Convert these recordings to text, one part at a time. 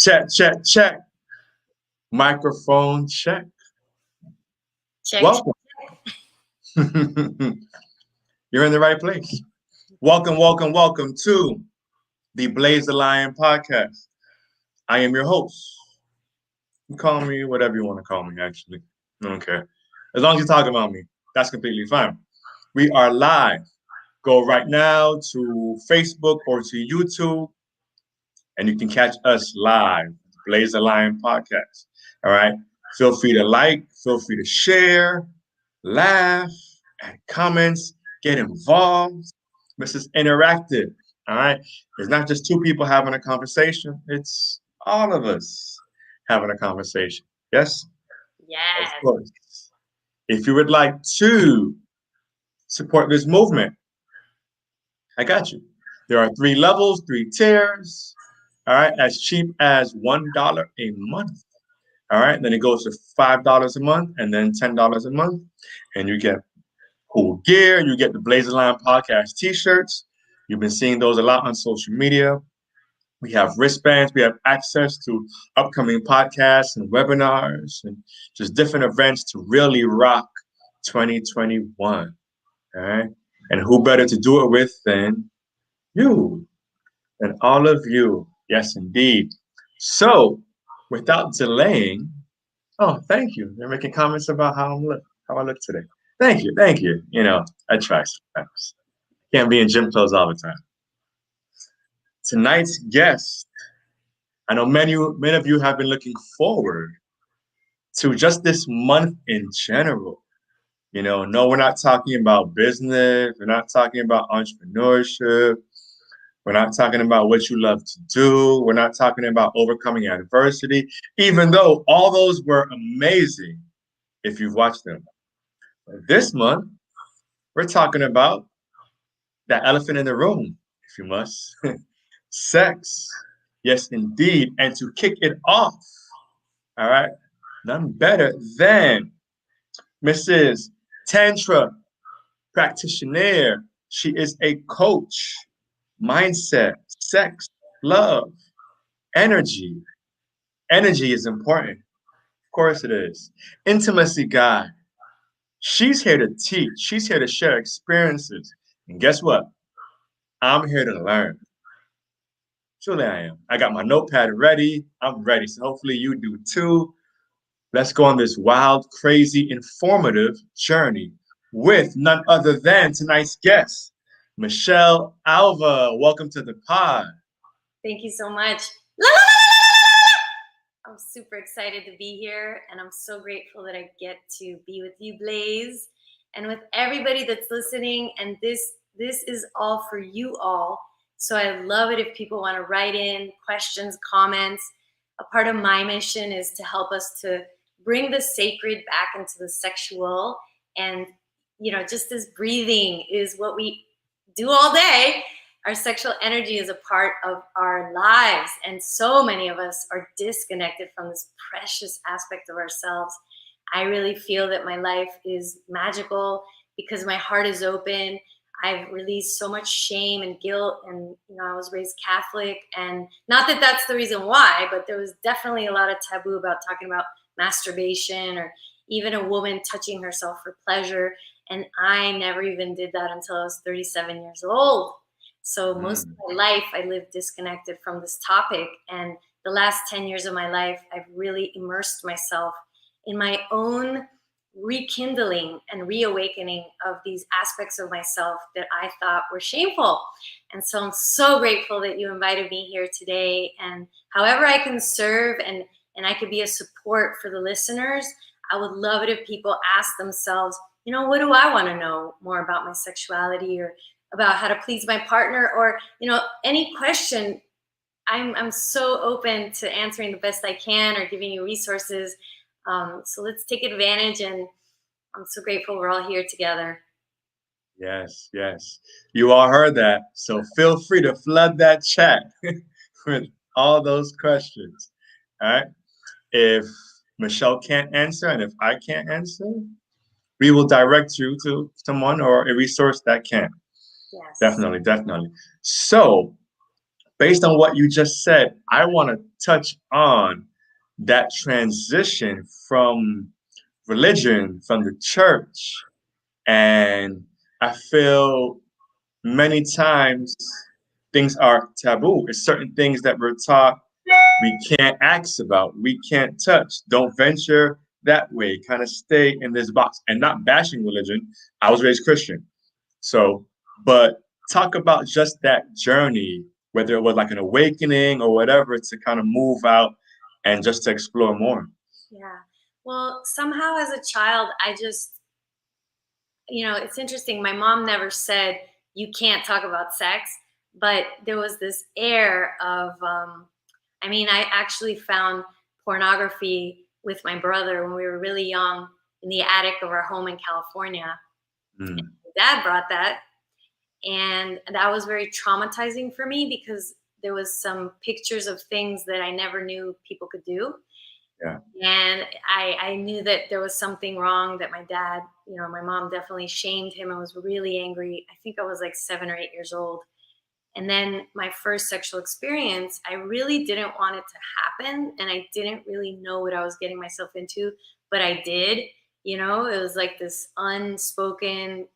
Check, check, check. Microphone check. Check. Welcome. You're in the right place. Welcome, welcome, welcome to the BLAZETHELION Podcast. I am your host. You call me whatever you want to call me, actually. I don't care. As long as you talk about me, that's completely fine. We are live. Go right now to Facebook or to YouTube, and you can catch us live, BLAZETHELION Podcast. All right? Feel free to like, feel free to share, laugh, add comments, get involved. This is interactive. All right? It's not just two people having a conversation, it's all of us having a conversation. Yes? Yes. Of course. If you would like to support this movement, I got you. There are 3 levels, 3 tiers. All right, as cheap as $1 a month. All right, then it goes to $5 a month, and then $10 a month, and you get cool gear. You get the BLAZETHELION Podcast T-shirts. You've been seeing those a lot on social media. We have wristbands. We have access to upcoming podcasts and webinars, and just different events to really rock 2021. All right, and who better to do it with than you, and all of you. Yes, indeed. So, without delaying, oh, thank you. They're making comments about how I look today. Thank you, thank you. You know, I try sometimes. Can't be in gym clothes all the time. Tonight's guest, I know many of you have been looking forward to just this month in general. You know, no, we're not talking about business. We're not talking about entrepreneurship. We're not talking about what you love to do. We're not talking about overcoming adversity, even though all those were amazing if you've watched them. This month, we're talking about that elephant in the room, if you must. Sex. Yes, indeed. And to kick it off, all right, none better than Mrs. Tantra Practitioner. She is a coach. Mindset, sex, love, energy. Energy is important. Of course it is. Intimacy guide. She's here to teach. She's here to share experiences. And guess what? I'm here to learn. Truly I am. I got my notepad ready. I'm ready. So hopefully you do too. Let's go on this wild, crazy, informative journey with none other than tonight's guest, Michelle Alva. Welcome to the pod. Thank you so much. La, la, la, la! I'm super excited to be here, and I'm so grateful that I get to be with you, Blaze, and with everybody that's listening. And this is all for you all. So I love it if people want to write in questions, comments. A part of my mission is to help us to bring the sacred back into the sexual. And, you know, just as breathing is what we do all day, our sexual energy is a part of our lives. And so many of us are disconnected from this precious aspect of ourselves. I really feel that my life is magical because my heart is open. I've released so much shame and guilt, and I was raised Catholic, and not that that's the reason why, but there was definitely a lot of taboo about talking about masturbation or even a woman touching herself for pleasure, and I never even did that until I was 37 years old. So most of my life I lived disconnected from this topic, and the last 10 years of my life I've really immersed myself in my own rekindling and reawakening of these aspects of myself that I thought were shameful. And so I'm so grateful that you invited me here today. And however I can serve and I could be a support for the listeners, I would love it if people ask themselves, what do I want to know more about my sexuality, or about how to please my partner, or, any question. I'm so open to answering the best I can or giving you resources. So let's take advantage, and I'm so grateful we're all here together. Yes, yes. You all heard that. So feel free to flood that chat with all those questions. All right. If Michelle can't answer and if I can't answer, we will direct you to someone or a resource that can. Yes. Definitely, definitely. So based on what you just said, I want to touch on that transition from religion, from the church. And I feel many times things are taboo. It's certain things that we're taught we can't ask about, we can't touch, don't venture that way, kind of stay in this box. And not bashing religion. I was raised Christian. So, but talk about just that journey, whether it was like an awakening or whatever, to kind of move out and just to explore more. Yeah. Well, somehow as a child, I just, it's interesting. My mom never said you can't talk about sex, but there was this air of, I actually found pornography with my brother when we were really young in the attic of our home in California. Mm. Dad brought that, and that was very traumatizing for me because there was some pictures of things that I never knew people could do. Yeah. And I knew that there was something wrong, that my dad, my mom definitely shamed him and was really angry. I think I was like 7 or 8 years old. And then my first sexual experience, I really didn't want it to happen. And I didn't really know what I was getting myself into, but I did. It was like this unspoken,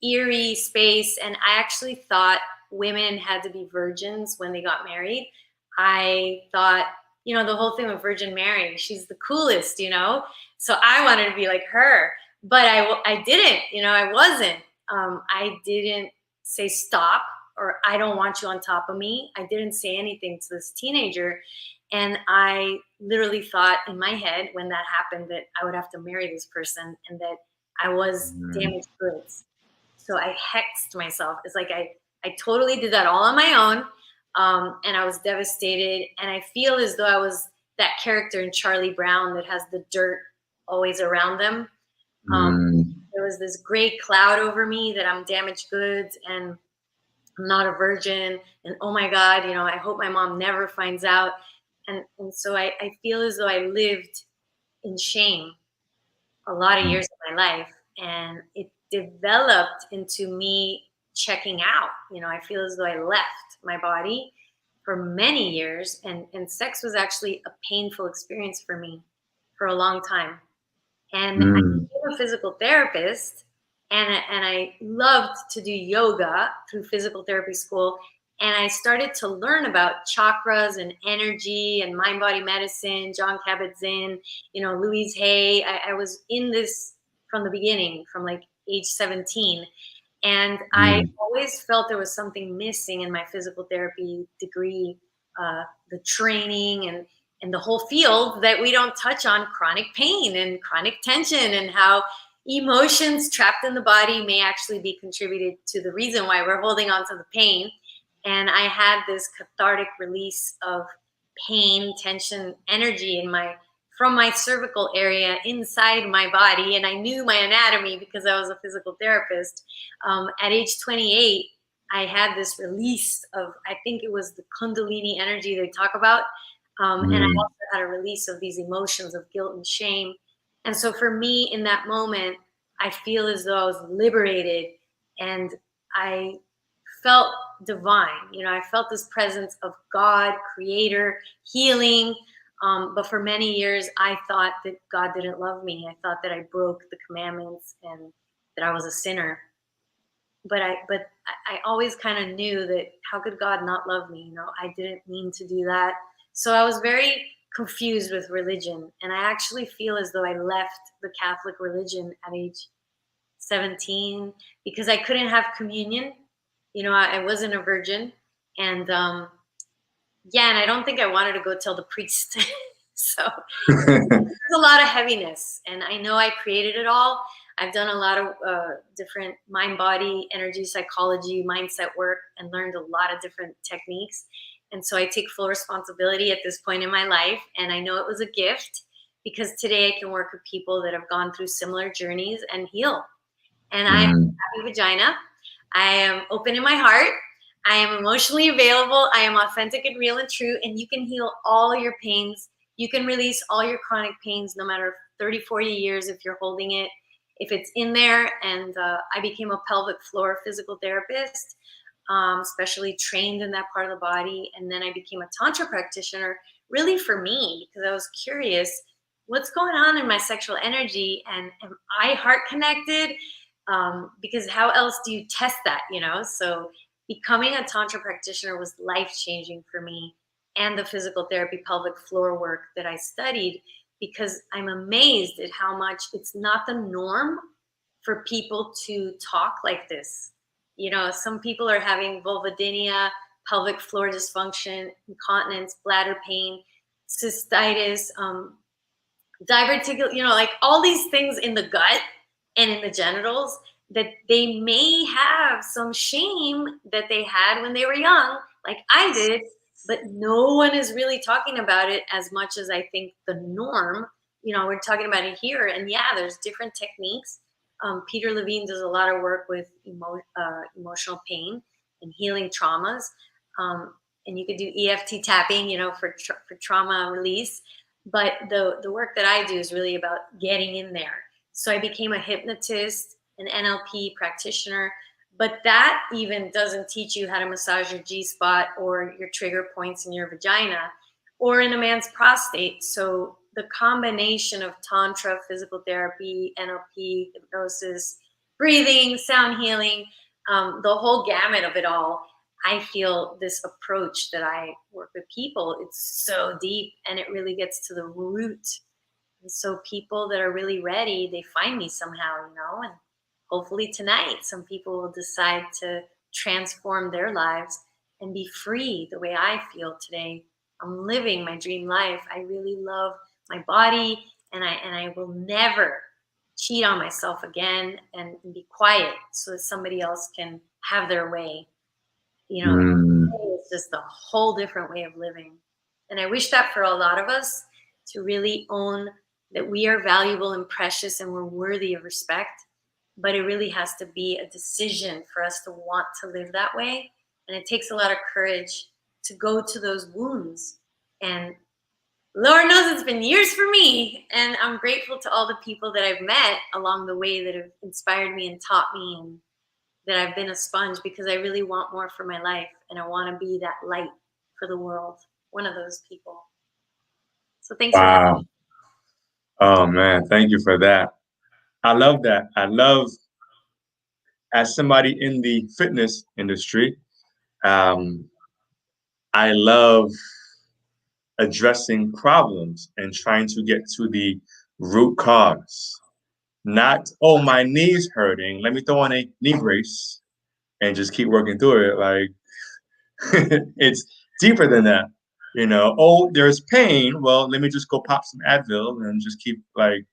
eerie space. And I actually thought women had to be virgins when they got married. I thought, the whole thing with Virgin Mary, she's the coolest, So I wanted to be like her, but I didn't, I wasn't. I didn't say stop, or I don't want you on top of me. I didn't say anything to this teenager. And I literally thought in my head when that happened that I would have to marry this person and that I was damaged goods. So I hexed myself. It's like I totally did that all on my own. And I was devastated. And I feel as though I was that character in Charlie Brown that has the dirt always around them. There was this gray cloud over me that I'm damaged goods and I'm not a virgin. And oh my God, I hope my mom never finds out. And so I feel as though I lived in shame a lot of years of my life. And it developed into me checking out. I feel as though I left my body for many years. And sex was actually a painful experience for me for a long time. And I became a physical therapist, and I loved to do yoga through physical therapy school. And I started to learn about chakras and energy and mind body medicine, John Kabat-Zinn, Louise Hay. I was in this from the beginning, from like age 17. And I always felt there was something missing in my physical therapy degree, the training and the whole field, that we don't touch on chronic pain and chronic tension and how emotions trapped in the body may actually be contributed to the reason why we're holding on to the pain. And I had this cathartic release of pain, tension, energy from my cervical area inside my body. And I knew my anatomy because I was a physical therapist. At age 28, I had this release of, I think it was the Kundalini energy they talk about. And I also had a release of these emotions of guilt and shame. And so for me in that moment, I feel as though I was liberated and I felt divine. I felt this presence of God, creator, healing. But for many years, I thought that God didn't love me. I thought that I broke the commandments and that I was a sinner. But I always kind of knew that how could God not love me? I didn't mean to do that. So I was very confused with religion. And I actually feel as though I left the Catholic religion at age 17 because I couldn't have communion. I wasn't a virgin. And and I don't think I wanted to go tell the priest. So there's a lot of heaviness. And I know I created it all. I've done a lot of different mind, body, energy, psychology, mindset work, and learned a lot of different techniques. And so I take full responsibility at this point in my life. And I know it was a gift because today I can work with people that have gone through similar journeys and heal. And I have a happy vagina. I am open in my heart. I am emotionally available. I am authentic and real and true. And you can heal all your pains. You can release all your chronic pains, no matter 30, 40 years if you're holding it, if it's in there. And I became a pelvic floor physical therapist. especially trained in that part of the body. And then I became a Tantra practitioner really for me because I was curious what's going on in my sexual energy and am I heart connected? Because how else do you test that, you know? So becoming a Tantra practitioner was life changing for me and the physical therapy pelvic floor work that I studied because I'm amazed at how much it's not the norm for people to talk like this. You know, some people are having vulvodynia, pelvic floor dysfunction, incontinence, bladder pain, cystitis, diverticular, you know, like all these things in the gut and in the genitals that they may have some shame that they had when they were young, like I did, but no one is really talking about it as much as I think the norm. You know, we're talking about it here, and yeah, there's different techniques. Peter Levine does a lot of work with emotional pain and healing traumas. And you could do EFT tapping, you know, for trauma release. But the work that I do is really about getting in there. So I became a hypnotist, an NLP practitioner, but that even doesn't teach you how to massage your G-spot or your trigger points in your vagina or in a man's prostate. So the combination of Tantra, physical therapy, NLP, hypnosis, breathing, sound healing, the whole gamut of it all, I feel this approach that I work with people, it's so deep and it really gets to the root. And so people that are really ready, they find me somehow, you know, and hopefully tonight some people will decide to transform their lives and be free the way I feel today. I'm living my dream life. I really love my body and I will never cheat on myself again and be quiet so that somebody else can have their way. You know, Mm. it's just a whole different way of living. And I wish that for a lot of us to really own that we are valuable and precious and we're worthy of respect. But it really has to be a decision for us to want to live that way. And it takes a lot of courage to go to those wounds. And Lord knows it's been years for me. And I'm grateful to all the people that I've met along the way that have inspired me and taught me and that I've been a sponge because I really want more for my life and I want to be that light for the world. One of those people. So thanks for having Wow. Oh man, thank you for that. I love that. I love, as somebody in the fitness industry, um, I love addressing problems and trying to get to the root cause. Not, oh, my knee's hurting. Let me throw on a knee brace and just keep working through it. Like, it's deeper than that. You know, oh, there's pain. Well, let me just go pop some Advil and just keep like,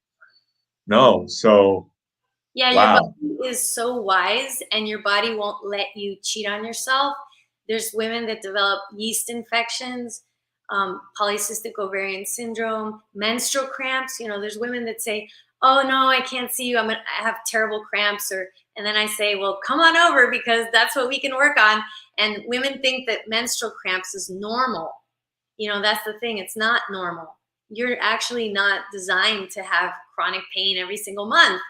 no. So, Yeah, your wow. body is so wise and your body won't let you cheat on yourself. There's women that develop yeast infections, polycystic ovarian syndrome, menstrual cramps. You know, there's women that say, oh no, I can't see you. I have terrible cramps. And then I say, well, come on over because that's what we can work on. And women think that menstrual cramps is normal. You know, that's the thing. It's not normal. You're actually not designed to have chronic pain every single month.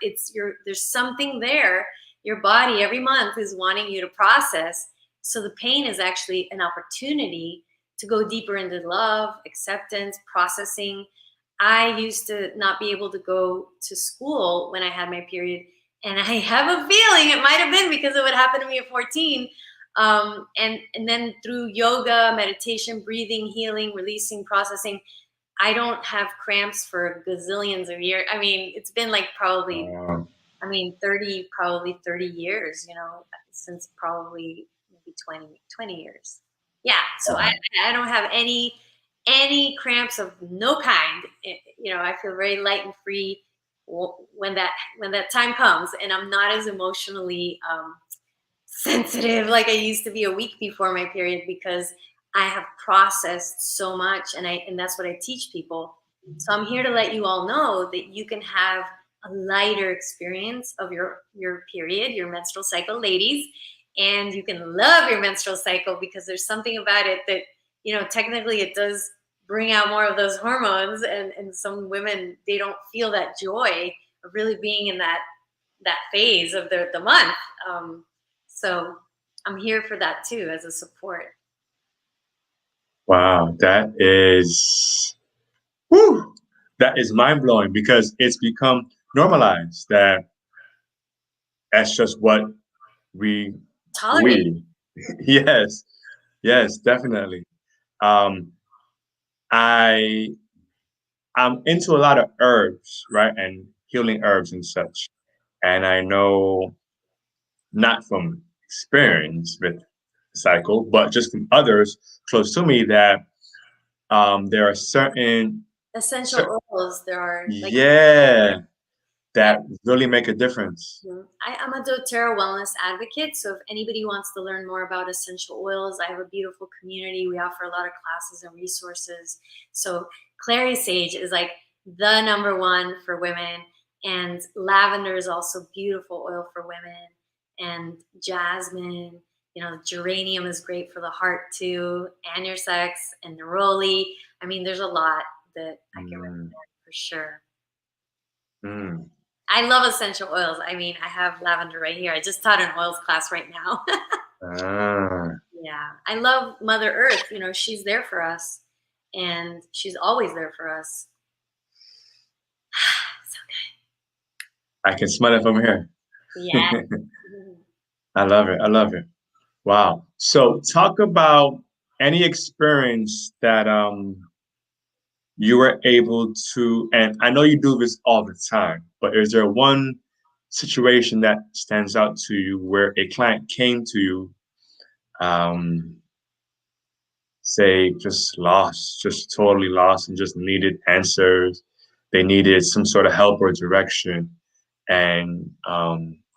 There's something there. Your body every month is wanting you to process. So the pain is actually an opportunity to go deeper into love, acceptance, processing. I used to not be able to go to school when I had my period. And I have a feeling it might have been because of what happened to me at 14. And then through yoga, meditation, breathing, healing, releasing, processing, I don't have cramps for gazillions of years. I mean, it's been like probably, 30 years, you know, since probably maybe 20 years. Yeah. So I don't have any cramps of no kind. You know, I feel very light and free when that time comes, and I'm not as emotionally sensitive like I used to be a week before my period because I have processed so much and that's what I teach people. So I'm here to let you all know that you can have a lighter experience of your period, your menstrual cycle, ladies, and you can love your menstrual cycle because there's something about it that, you know, technically it does bring out more of those hormones and some women, they don't feel that joy of really being in that phase of the month. So I'm here for that too, as a support. Wow, whew, that is mind blowing because it's become normalized that that's just what we Tolerate. we yes, yes, definitely. Um, I I'm into a lot of herbs, right, and healing herbs and such, and I know not from experience with the cycle, but just from others close to me that there are cer- Essential oils, there are like, yeah, yeah. that really make a difference. I'm a doTERRA wellness advocate, so if anybody wants to learn more about essential oils, I have a beautiful community. We offer a lot of classes and resources. So clary sage is like the number one for women, and lavender is also beautiful oil for women, and jasmine. Geranium is great for the heart too, and your sex, and neroli. I mean, there's a lot that I can Mm, recommend for sure. mm. I love essential oils. I mean, I have lavender right here. I just taught an oils class right now. Ah, Yeah. I love Mother Earth. She's there for us, and she's always there for us. So I can smell it from here. good. Yeah. I love it. I love it. Wow. So talk about any experience that you were able to, and I know you do this all the time, but is there one situation that stands out to you where a client came to you, um, say just lost, just totally lost and just needed answers. They needed some sort of help or direction, and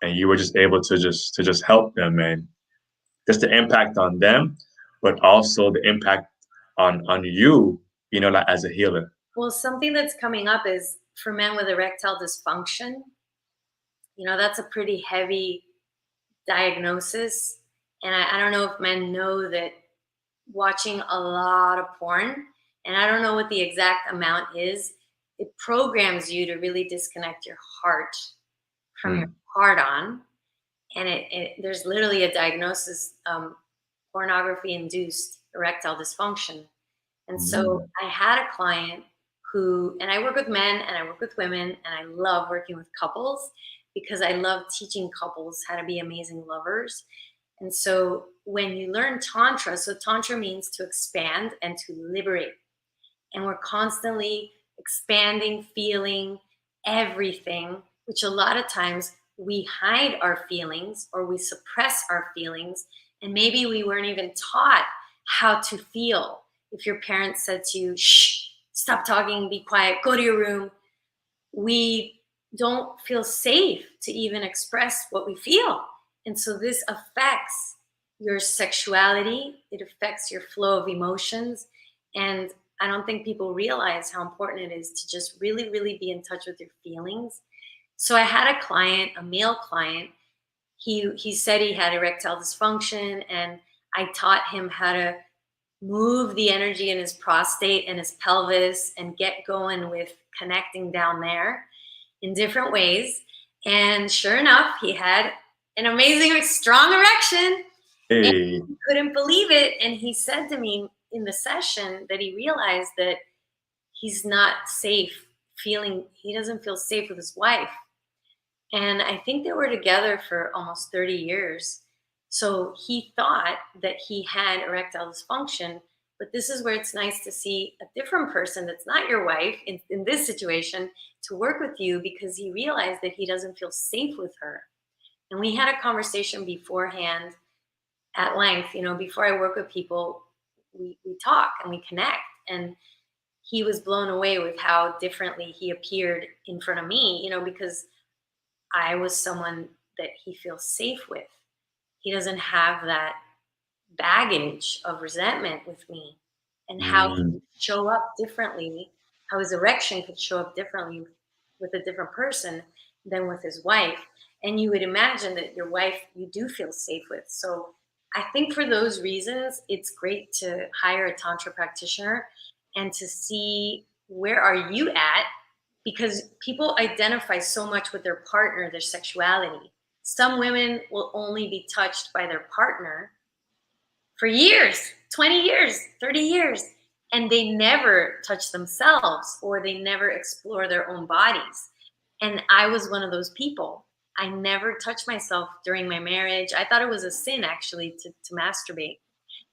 you were just able to just help them and just the impact on them, but also the impact on you, like as a healer. Well, something that's coming up is for men with erectile dysfunction. That's a pretty heavy diagnosis. And I don't know if men know that watching a lot of porn, and I don't know what the exact amount is, it programs you to really disconnect your heart from your Mm, heart on. And there's literally a diagnosis, pornography induced erectile dysfunction. And so mm, I had a client and I work with men and I work with women, and I love working with couples because I love teaching couples how to be amazing lovers. And so when you learn Tantra, so Tantra means to expand and to liberate. And we're constantly expanding, feeling everything, which a lot of times we hide our feelings or we suppress our feelings. And maybe we weren't even taught how to feel. If your parents said to you, shh, stop talking, be quiet, go to your room, we don't feel safe to even express what we feel. And so this affects your sexuality, it affects your flow of emotions. And I don't think people realize how important it is to just really, really be in touch with your feelings. So I had a client, a male client. He said he had erectile dysfunction, and I taught him how to move the energy in his prostate and his pelvis and get going with connecting down there in different ways. And sure enough, he had an amazing, strong erection, and hey, he couldn't believe it. And he said to me in the session that he realized that he's not safe he doesn't feel safe with his wife. And I think they were together for almost 30 years. So he thought that he had erectile dysfunction. But this is where it's nice to see a different person that's not your wife in this situation to work with you, because he realized that he doesn't feel safe with her. And we had a conversation beforehand at length. Before I work with people, we talk and we connect. And he was blown away with how differently he appeared in front of me, because I was someone that he feels safe with. He doesn't have that baggage of resentment with me, and how he mm, could show up differently, how his erection could show up differently with a different person than with his wife. And you would imagine that your wife you do feel safe with. So I think for those reasons, it's great to hire a Tantra practitioner and to see where are you at, because people identify so much with their partner, their sexuality. Some women will only be touched by their partner for years, 20 years, 30 years, and they never touch themselves or they never explore their own bodies. And I was one of those people. I never touched myself during my marriage. I thought it was a sin actually to masturbate.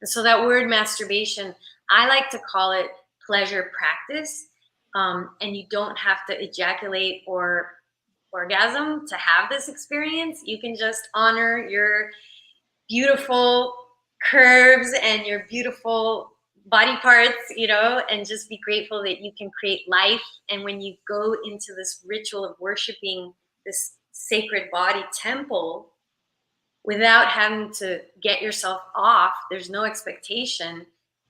And so that word masturbation, I like to call it pleasure practice. And you don't have to ejaculate or orgasm to have this experience. You can just honor your beautiful curves and your beautiful body parts, and just be grateful that you can create life. And when you go into this ritual of worshiping this sacred body temple without having to get yourself off, there's no expectation.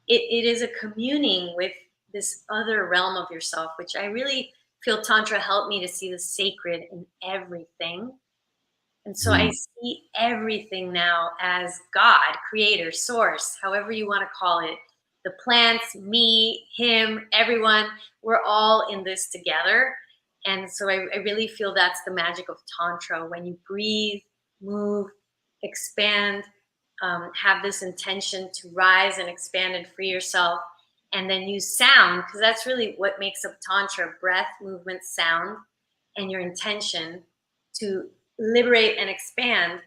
It is a communing with this other realm of yourself, which I really feel Tantra helped me to see the sacred in everything. And so I see everything now as God, creator, source, however you want to call it. The plants, me, him, everyone, we're all in this together. And so I really feel that's the magic of Tantra. When you breathe, move, expand, have this intention to rise and expand and free yourself, and then use sound, because that's really what makes up Tantra: breath, movement, sound, and your intention to liberate and expand.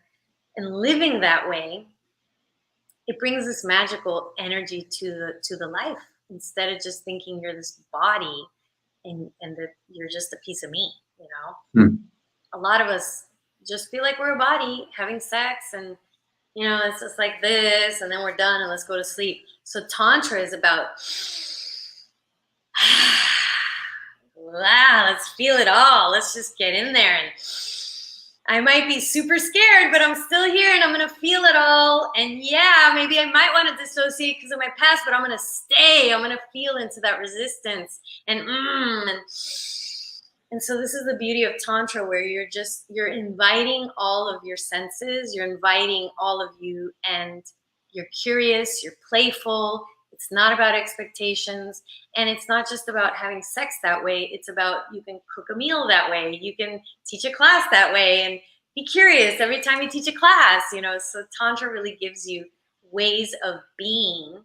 And living that way, it brings this magical energy to the life, instead of just thinking you're this body and that you're just a piece of meat. A lot of us just feel like we're a body having sex, and it's just like this, and then we're done and let's go to sleep. So Tantra is about wow, let's feel it all. Let's just get in there. And I might be super scared, but I'm still here and I'm going to feel it all. And yeah, maybe I might want to dissociate because of my past, but I'm going to stay. I'm going to feel into that resistance. And so this is the beauty of Tantra, where you're inviting all of your senses. You're inviting all of you, and you're curious, you're playful. It's not about expectations, and it's not just about having sex that way. It's about, you can cook a meal that way. You can teach a class that way, and be curious every time you teach a class, So Tantra really gives you ways of being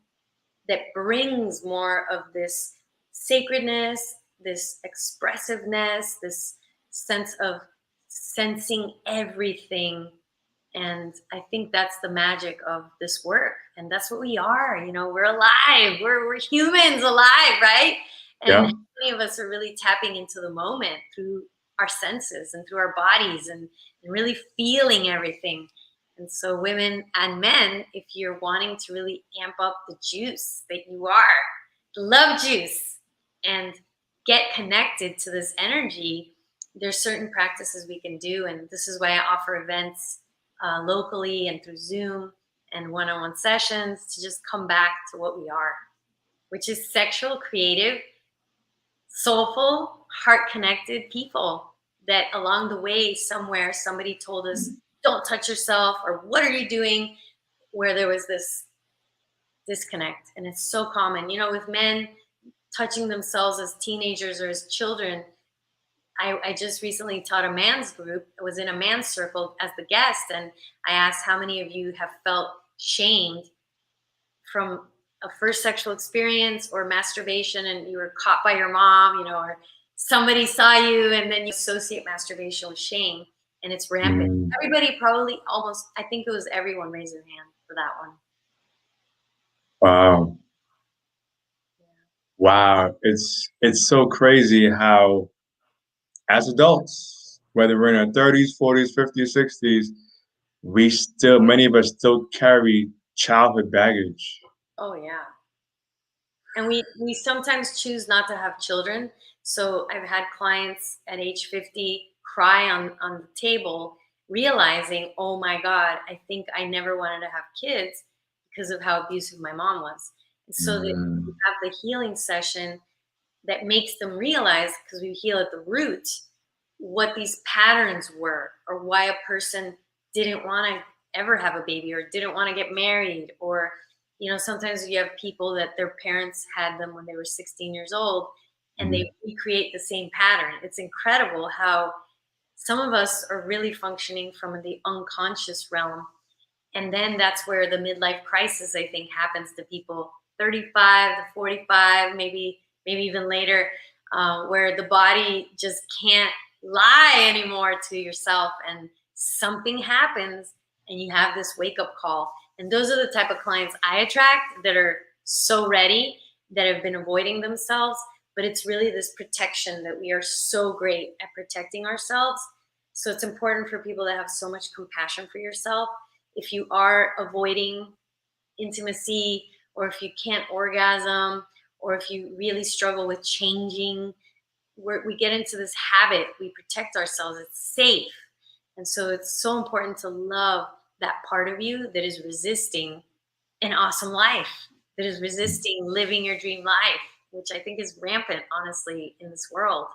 that brings more of this sacredness, this expressiveness, this sense of sensing everything. And I think that's the magic of this work. And that's what we are. We're alive. We're humans alive, right? And many of us are really tapping into the moment through our senses and through our bodies, and really feeling everything. And so women and men, if you're wanting to really amp up the juice that you are, the love juice, and get connected to this energy, there's certain practices we can do. And this is why I offer events locally and through Zoom and one-on-one sessions, to just come back to what we are, which is sexual, creative, soulful, heart-connected people that along the way somewhere somebody told us, don't touch yourself, or what are you doing, where there was this disconnect. And it's so common, with men touching themselves as teenagers or as children. I just recently taught a man's group. I was in a man's circle as the guest, and I asked, how many of you have felt shamed from a first sexual experience or masturbation, and you were caught by your mom, or somebody saw you, and then you associate masturbation with shame, and it's rampant. Everybody probably almost, I think it was everyone raised their hand for that one. Wow. Wow. It's so crazy how, as adults, whether we're in our 30s, 40s, 50s, 60s, many of us still carry childhood baggage. Oh, yeah. And we sometimes choose not to have children. So I've had clients at age 50 cry on the table, realizing, oh my God, I think I never wanted to have kids because of how abusive my mom was. And so that you have the healing session that makes them realize, because we heal at the root, what these patterns were, or why a person didn't want to ever have a baby, or didn't want to get married, or sometimes you have people that their parents had them when they were 16 years old, and they recreate the same pattern. It's incredible how some of us are really functioning from the unconscious realm. And then that's where the midlife crisis, I think, happens to people 35 to 45, maybe even later, where the body just can't lie anymore to yourself, and something happens, and you have this wake up call. And those are the type of clients I attract that are so ready, that have been avoiding themselves. But it's really this protection that we are so great at protecting ourselves. So it's important for people to have so much compassion for yourself. If you are avoiding intimacy, or if you can't orgasm, or if you really struggle with changing, we get into this habit. We protect ourselves. It's safe. And so it's so important to love that part of you that is resisting an awesome life, that is resisting living your dream life, which I think is rampant, honestly, in this world,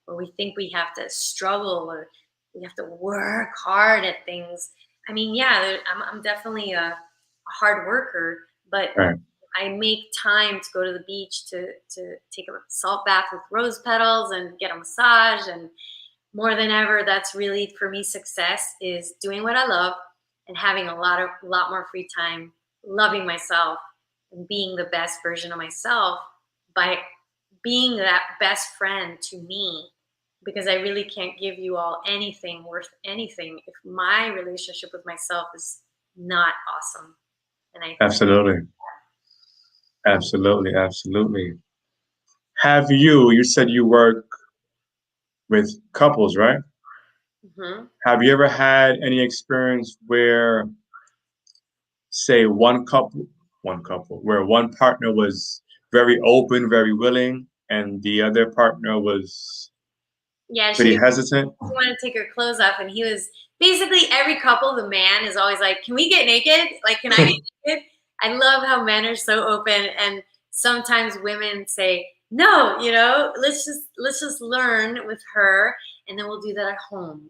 where we think we have to struggle or we have to work hard at things. I mean, yeah, I'm definitely a hard worker, but Right. I make time to go to the beach to take a salt bath with rose petals and get a massage. And more than ever, that's really, for me, success is doing what I love and having a lot more free time, loving myself and being the best version of myself by being that best friend to me, because I really can't give you all anything worth anything if my relationship with myself is not awesome. And I think, Absolutely. Absolutely. Absolutely. You said you work with couples, right? mhm. Have you ever had any experience where, say, where one partner was very open, very willing, and the other partner was Yeah, she pretty didn't hesitant? want to take her clothes off, and he was basically, every couple, the man is always like, "Can we get naked? Like, can I get naked?" I love how men are so open, and sometimes women say, "No, let's just learn with her, and then we'll do that at home."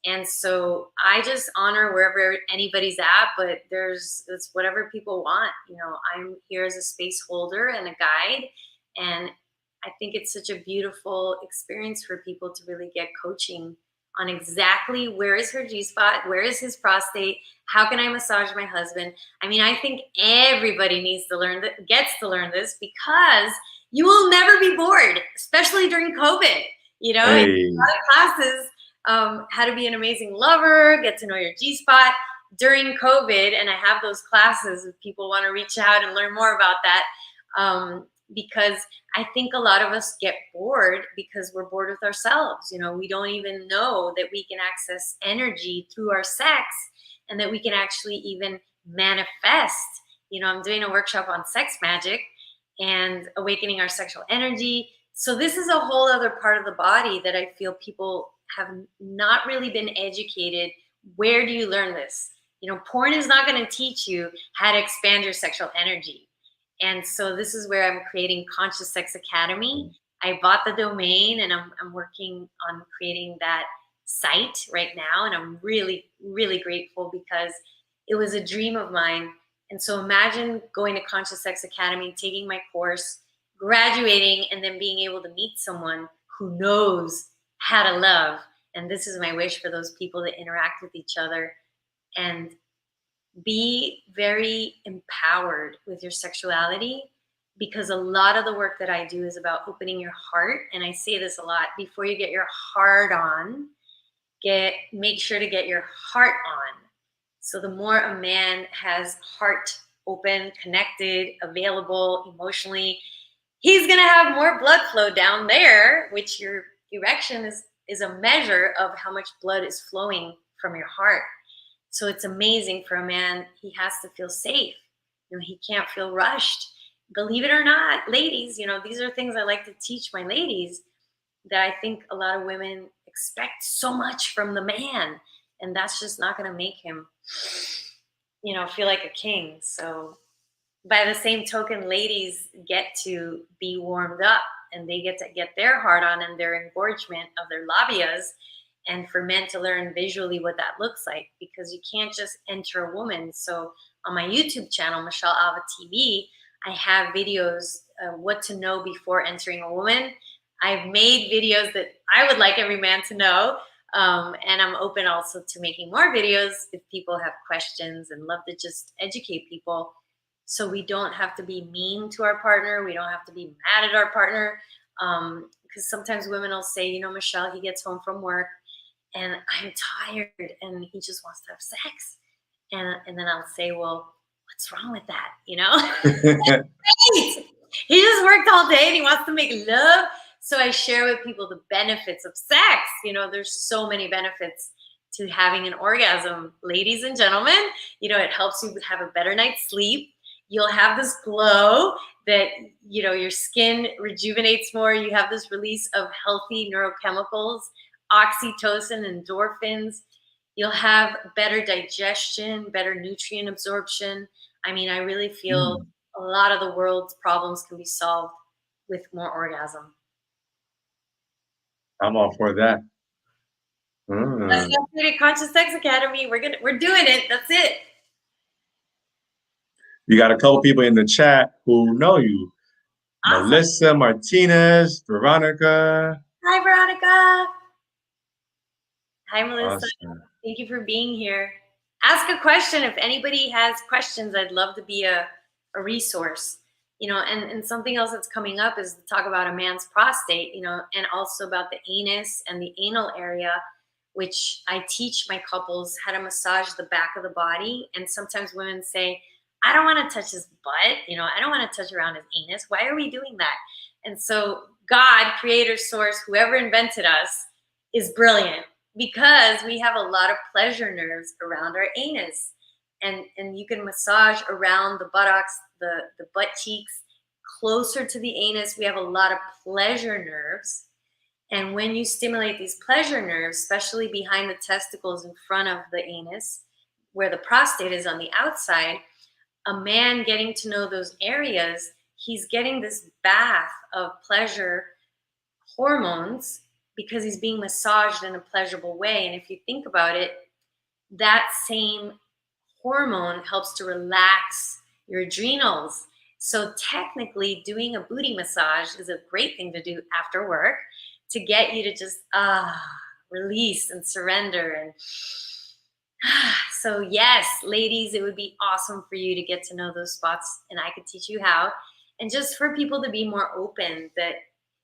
And so I just honor wherever anybody's at, but it's whatever people want. I'm here as a space holder and a guide, and I think it's such a beautiful experience for people to really get coaching on exactly where is her G spot, where is his prostate, how can I massage my husband. I mean, I think everybody gets to learn this, because you will never be bored, especially during COVID. In a lot Hey, of classes, how to be an amazing lover, get to know your G spot during COVID, and I have those classes if people want to reach out and learn more about that. Because I think a lot of us get bored because we're bored with ourselves. We don't even know that we can access energy through our sex, and that we can actually even manifest. I'm doing a workshop on sex magic and awakening our sexual energy. So this is a whole other part of the body that I feel people have not really been educated. Where do you learn this? Porn is not going to teach you how to expand your sexual energy. And so this is where I'm creating Conscious Sex Academy. I bought the domain, and I'm working on creating that site right now. And I'm really, really grateful, because it was a dream of mine. And so imagine going to Conscious Sex Academy, taking my course, graduating, and then being able to meet someone who knows how to love. And this is my wish for those people that interact with each other, and be very empowered with your sexuality, because a lot of the work that I do is about opening your heart. And I say this a lot: before you get your heart on, make sure to get your heart on. So the more a man has heart open, connected, available emotionally, he's going to have more blood flow down there, which your erection is a measure of how much blood is flowing from your heart. So it's amazing for a man. He has to feel safe. He can't feel rushed. Believe it or not, ladies, these are things I like to teach my ladies, that I think a lot of women expect so much from the man, and that's just not going to make him, feel like a king. So by the same token, ladies get to be warmed up, and they get to get their heart on and their engorgement of their labias, and for men to learn visually what that looks like, because you can't just enter a woman. So on my YouTube channel, Michelle Alva TV, I have videos, what to know before entering a woman. I've made videos that I would like every man to know, And I'm open also to making more videos if people have questions, and love to just educate people so we don't have to be mean to our partner. We don't have to be mad at our partner. Because sometimes women will say, you know, Michelle, he gets home from work and I'm tired and he just wants to have sex. And then I'll say, well, what's wrong with that? You know, great. He just worked all day and he wants to make love. So I share with people the benefits of sex. You know, there's so many benefits to having an orgasm, ladies and gentlemen. You know, it helps you have a better night's sleep. You'll have this glow that, you know, your skin rejuvenates more. You have this release of healthy neurochemicals, oxytocin, endorphins. You'll have better digestion, better nutrient absorption. I mean, I really feel a lot of the world's problems can be solved with more orgasm. I'm all for that. That's the Updated Conscious Sex Academy. We're doing it. That's it. You got a couple people in the chat who know you. Awesome. Melissa, Martinez, Veronica. Hi, Veronica. Hi, Melissa. Awesome. Thank you for being here. Ask a question. If anybody has questions, I'd love to be a resource. You know, and something else that's coming up is to talk about a man's prostate, you know, and also about the anus and the anal area, which I teach my couples how to massage the back of the body. And sometimes women say, I don't want to touch his butt. You know, I don't want to touch around his anus. Why are we doing that? And so God, creator, source, whoever invented us is brilliant, because we have a lot of pleasure nerves around our anus. And you can massage around the buttocks, the butt cheeks, closer to the anus. We have a lot of pleasure nerves. And when you stimulate these pleasure nerves, especially behind the testicles in front of the anus, where the prostate is on the outside, a man getting to know those areas, he's getting this bath of pleasure hormones because he's being massaged in a pleasurable way. And if you think about it, that same hormone helps to relax your adrenals. So technically, doing a booty massage is a great thing to do after work to get you to just release and surrender. And so yes, ladies, it would be awesome for you to get to know those spots, and I could teach you how. And just for people to be more open, that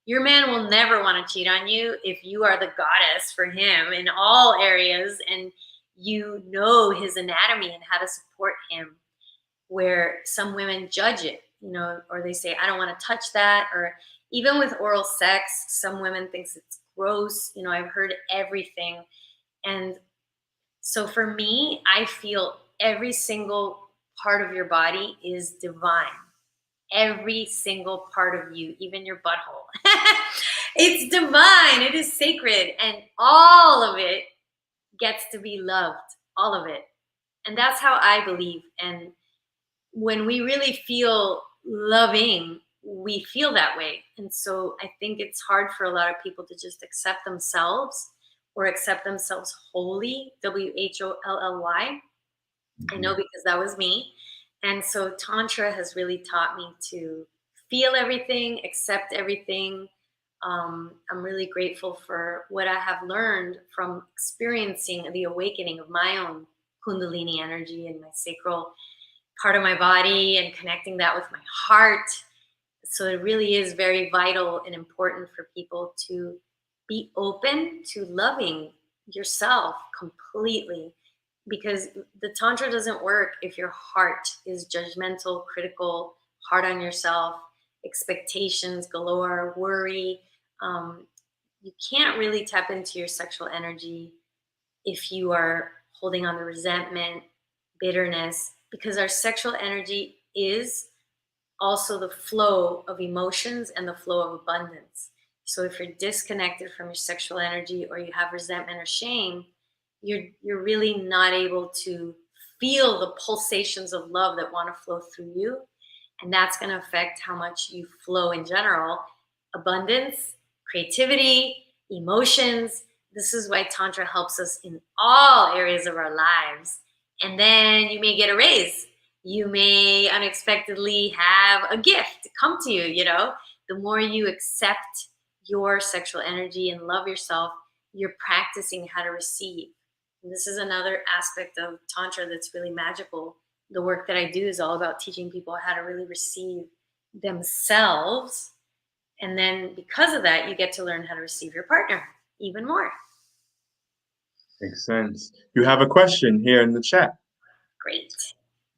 your man will never want to cheat on you if you are the goddess for him in all areas, and you know his anatomy and how to support him, where some women judge it, you know, or they say, I don't want to touch that. Or even with oral sex, some women thinks it's gross. You know, I've heard everything. And so for me, I feel every single part of your body is divine. Every single part of you, even your butthole. It's divine. It is sacred. And all of it gets to be loved. All of it. And that's how I believe. And when we really feel loving, we feel that way. And so I think it's hard for a lot of people to just accept themselves, or accept themselves wholly, WHOLLY. I know, because that was me. And so Tantra has really taught me to feel everything, accept everything. I'm really grateful for what I have learned from experiencing the awakening of my own Kundalini energy and my sacral part of my body, and connecting that with my heart. So it really is very vital and important for people to be open to loving yourself completely, because the Tantra doesn't work if your heart is judgmental, critical, hard on yourself, expectations galore, worry. You can't really tap into your sexual energy if you are holding on to resentment, bitterness, because our sexual energy is also the flow of emotions and the flow of abundance. So if you're disconnected from your sexual energy, or you have resentment or shame, you're really not able to feel the pulsations of love that want to flow through you. And that's going to affect how much you flow in general. Abundance, creativity, emotions. This is why Tantra helps us in all areas of our lives. And then you may get a raise. You may unexpectedly have a gift come to you, you know. The more you accept your sexual energy and love yourself, you're practicing how to receive. And this is another aspect of Tantra that's really magical. The work that I do is all about teaching people how to really receive themselves. And then because of that, you get to learn how to receive your partner even more. Makes sense. You have a question here in the chat. Great.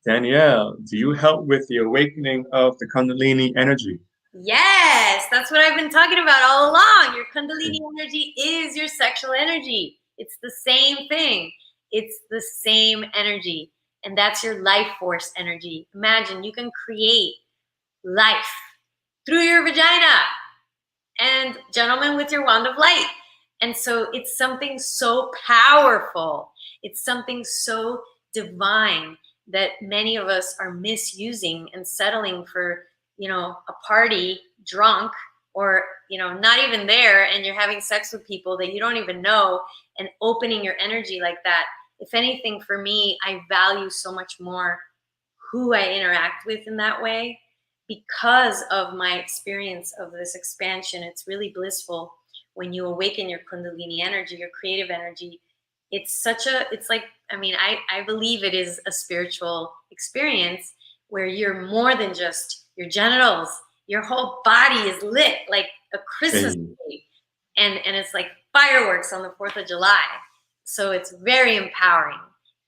Danielle, do you help with the awakening of the Kundalini energy? Yes, that's what I've been talking about all along. Your Kundalini energy is your sexual energy. It's the same thing. It's the same energy. And that's your life force energy. Imagine you can create life through your vagina. And gentlemen, with your wand of light. And so it's something so powerful. It's something so divine that many of us are misusing and settling for, a party drunk, or, not even there, and you're having sex with people that you don't even know, and opening your energy like that. If anything, for me, I value so much more who I interact with in that way because of my experience of this expansion. It's really blissful when you awaken your Kundalini energy, your creative energy. It's like, I believe it is a spiritual experience where you're more than just your genitals. Your whole body is lit like a Christmas tree. And it's like fireworks on the 4th of July. So it's very empowering.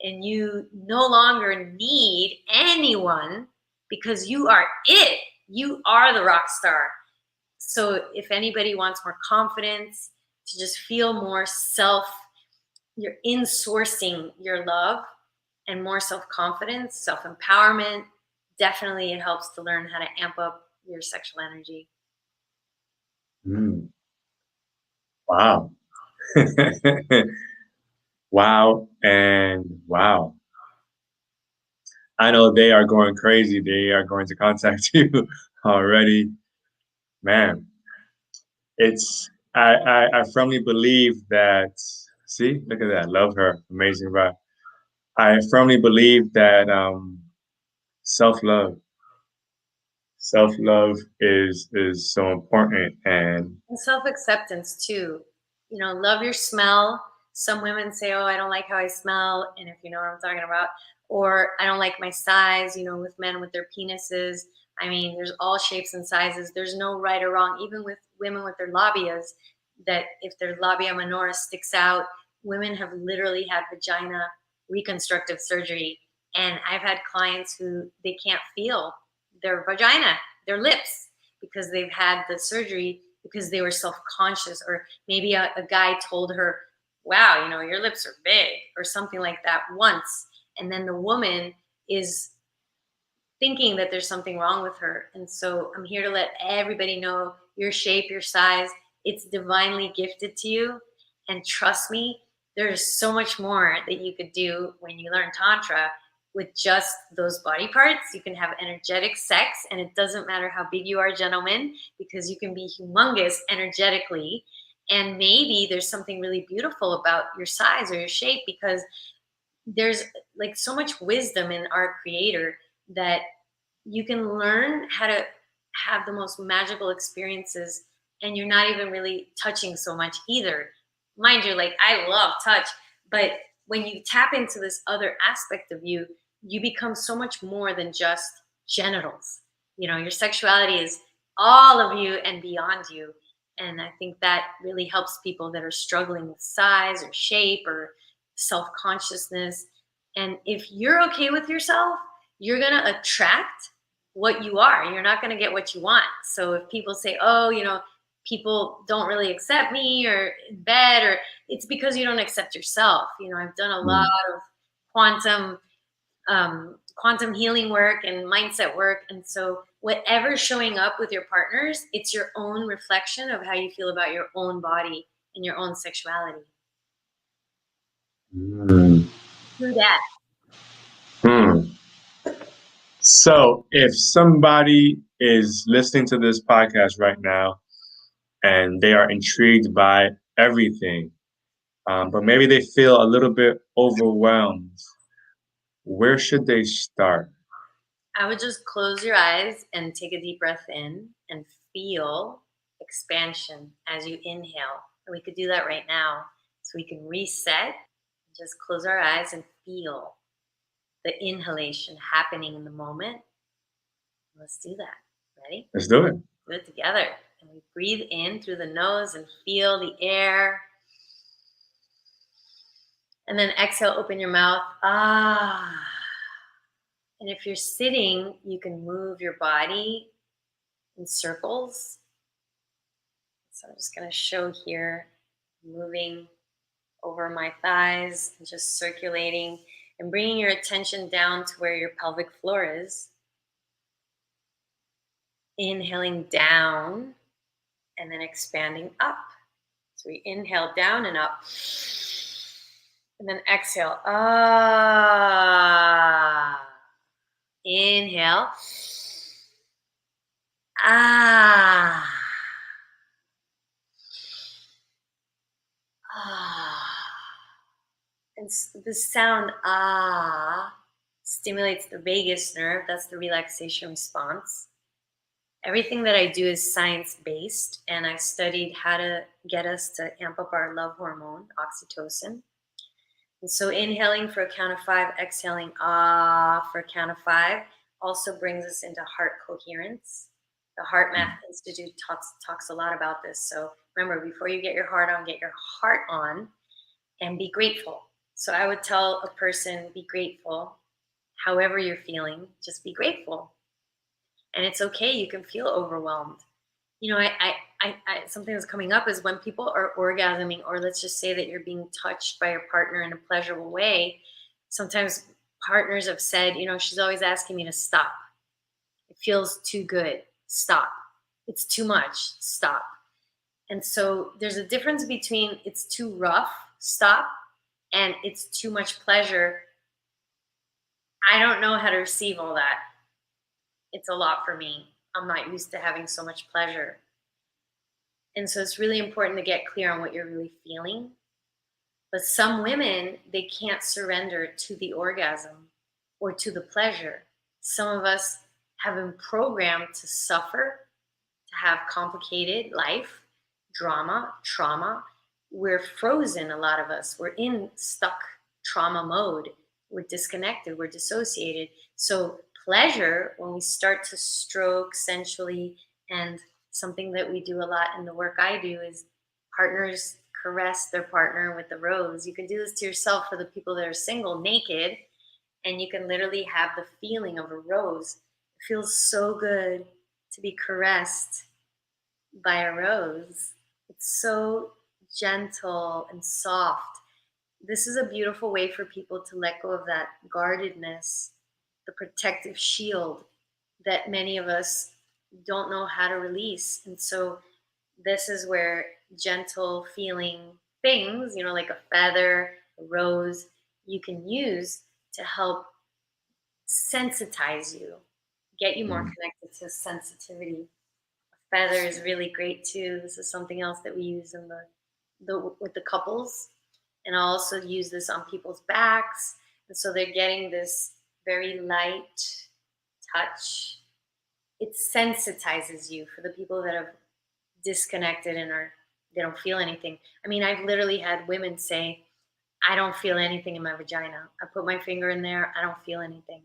And you no longer need anyone because you are it. You are the rock star. So if anybody wants more confidence, to just feel more you're insourcing your love and more self-confidence, self-empowerment, definitely it helps to learn how to amp up your sexual energy. Wow. Wow and wow. I know they are going crazy. They are going to contact you already. Man, I firmly believe that, see, look at that. Love her. Amazing, right? I firmly believe that self-love is so important, and self-acceptance too. Love your smell. Some women say, oh, I don't like how I smell, and if you know what I'm talking about, or I don't like my size, with men with their penises. There's all shapes and sizes. There's no right or wrong. Even with women with their labias, that if their labia minora sticks out, women have literally had vagina reconstructive surgery. And I've had clients who they can't feel their vagina, their lips, because they've had the surgery because they were self-conscious, or maybe a guy told her, wow, your lips are big, or something like that once. And then the woman is thinking that there's something wrong with her. And so I'm here to let everybody know your shape, your size, it's divinely gifted to you. And trust me, there's so much more that you could do when you learn Tantra with just those body parts. You can have energetic sex, and it doesn't matter how big you are, gentlemen, because you can be humongous energetically. And maybe there's something really beautiful about your size or your shape, because there's like so much wisdom in our creator that you can learn how to have the most magical experiences, and you're not even really touching so much either. Mind you, like, I love touch, but when you tap into this other aspect of you, you become so much more than just genitals. Your sexuality is all of you and beyond you. And I think that really helps people that are struggling with size or shape or self-consciousness. And if you're okay with yourself, you're going to attract what you are. You're not going to get what you want. So if people say, oh, people don't really accept me or in bed, or it's because you don't accept yourself. I've done a lot of quantum healing work and mindset work. And so whatever's showing up with your partners, it's your own reflection of how you feel about your own body and your own sexuality. Do that. So if somebody is listening to this podcast right now and they are intrigued by everything, but maybe they feel a little bit overwhelmed, where should they start? I would just close your eyes and take a deep breath in and feel expansion as you inhale. And we could do that right now. So we can reset, just close our eyes and feel the inhalation happening in the moment. Let's do that. Ready? Let's do it. Do it together. And we breathe in through the nose and feel the air. And then exhale, open your mouth. Ah. And if you're sitting, you can move your body in circles. So I'm just going to show here, moving over my thighs and just circulating and bringing your attention down to where your pelvic floor is. Inhaling down and then expanding up. So we inhale down and up. And then exhale. Ah. Inhale. Ah. Ah. And the sound ah stimulates the vagus nerve. That's the relaxation response. Everything that I do is science-based, and I studied how to get us to amp up our love hormone, oxytocin. And so inhaling for a count of 5, exhaling ah for a count of 5 also brings us into heart coherence. The Heart Math Institute talks a lot about this. So remember, before you get your heart on and be grateful. So I would tell a person, be grateful. However you're feeling, just be grateful. And it's okay, you can feel overwhelmed. You know, something that's coming up is when people are orgasming, or let's just say that you're being touched by your partner in a pleasurable way. Sometimes partners have said, you know, she's always asking me to stop. It feels too good. Stop. It's too much. Stop. And so there's a difference between it's too rough, stop, and it's too much pleasure. I don't know how to receive all that. It's a lot for me. I'm not used to having so much pleasure. And so it's really important to get clear on what you're really feeling. But some women, they can't surrender to the orgasm or to the pleasure. Some of us have been programmed to suffer, to have complicated life, drama, trauma. We're frozen, a lot of us. We're in stuck trauma mode. We're disconnected, we're dissociated. So pleasure, when we start to stroke sensually, and something that we do a lot in the work I do is partners caress their partner with the rose. You can do this to yourself for the people that are single, naked, and you can literally have the feeling of a rose. It feels so good to be caressed by a rose. It's so gentle and soft. This is a beautiful way for people to let go of that guardedness, the protective shield that many of us don't know how to release. And so this is where gentle feeling things, you know, like a feather, a rose, you can use to help sensitize you, get you more connected to sensitivity. A feather is really great too. This is something else that we use in the with the couples. And I'll also use this on people's backs. And so they're getting this very light touch. It sensitizes you for the people that have disconnected and they don't feel anything. I mean, I've literally had women say, I don't feel anything in my vagina. I put my finger in there, I don't feel anything.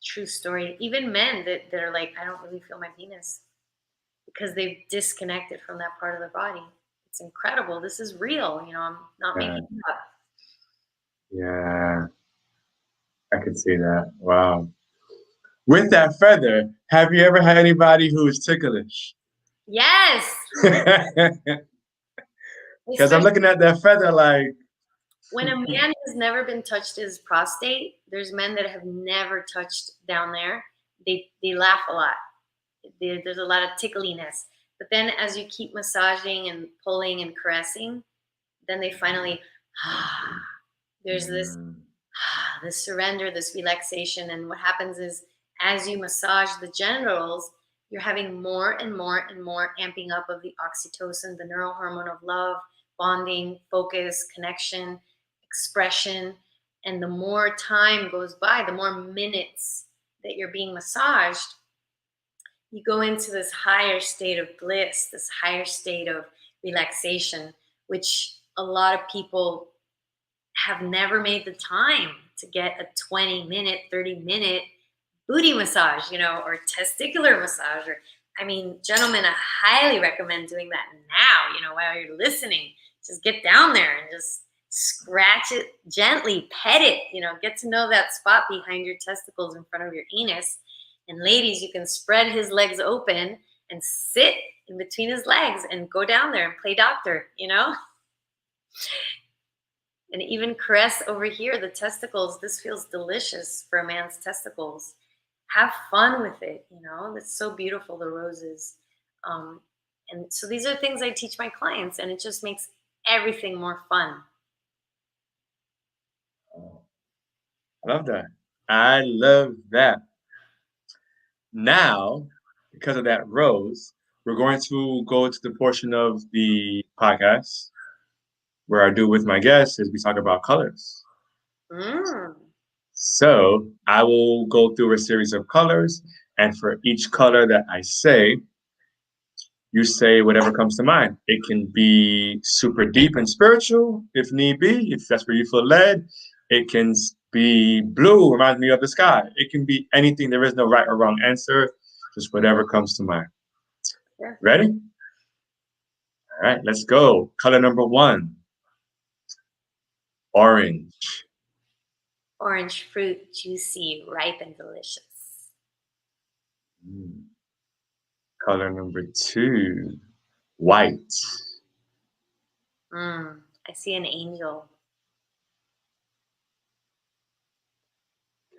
True story. Even men that are like, I don't really feel my penis, because they've disconnected from that part of their body. It's incredible. This is real. You know, I'm not making it up. Yeah, I could see that. Wow. With that feather, have you ever had anybody who's ticklish? Yes. Because I'm looking at that feather like. When a man has never been touched his prostate, there's men that have never touched down there. They laugh a lot. There's a lot of tickliness. But then as you keep massaging and pulling and caressing, then they finally, there's this surrender, this relaxation. And what happens is, as you massage the genitals, you're having more and more and more amping up of the oxytocin, the neurohormone of love, bonding, focus, connection, expression. And the more time goes by, the more minutes that you're being massaged, you go into this higher state of bliss, this higher state of relaxation, which a lot of people have never made the time to get a 20-minute, 30-minute booty massage, or testicular massage. Or, I mean, gentlemen, I highly recommend doing that now, while you're listening. Just get down there and just scratch it gently, pet it, get to know that spot behind your testicles in front of your anus. And ladies, you can spread his legs open and sit in between his legs and go down there and play doctor, and even caress over here the testicles. This feels delicious for a man's testicles. Have fun with it, It's so beautiful, the roses. And so these are things I teach my clients, and it just makes everything more fun. I love that. I love that. Now, because of that rose, we're going to go to the portion of the podcast where I do with my guests is we talk about colors. So I will go through a series of colors, and for each color that I say, you say whatever comes to mind. It can be super deep and spiritual, if need be, if that's where you feel led. It can be blue, reminds me of the sky. It can be anything. There is no right or wrong answer, just whatever comes to mind. Yeah. Ready? All right, let's go. Color number 1, orange. Orange fruit, juicy, ripe, and delicious. Color number 2, white. I see an angel.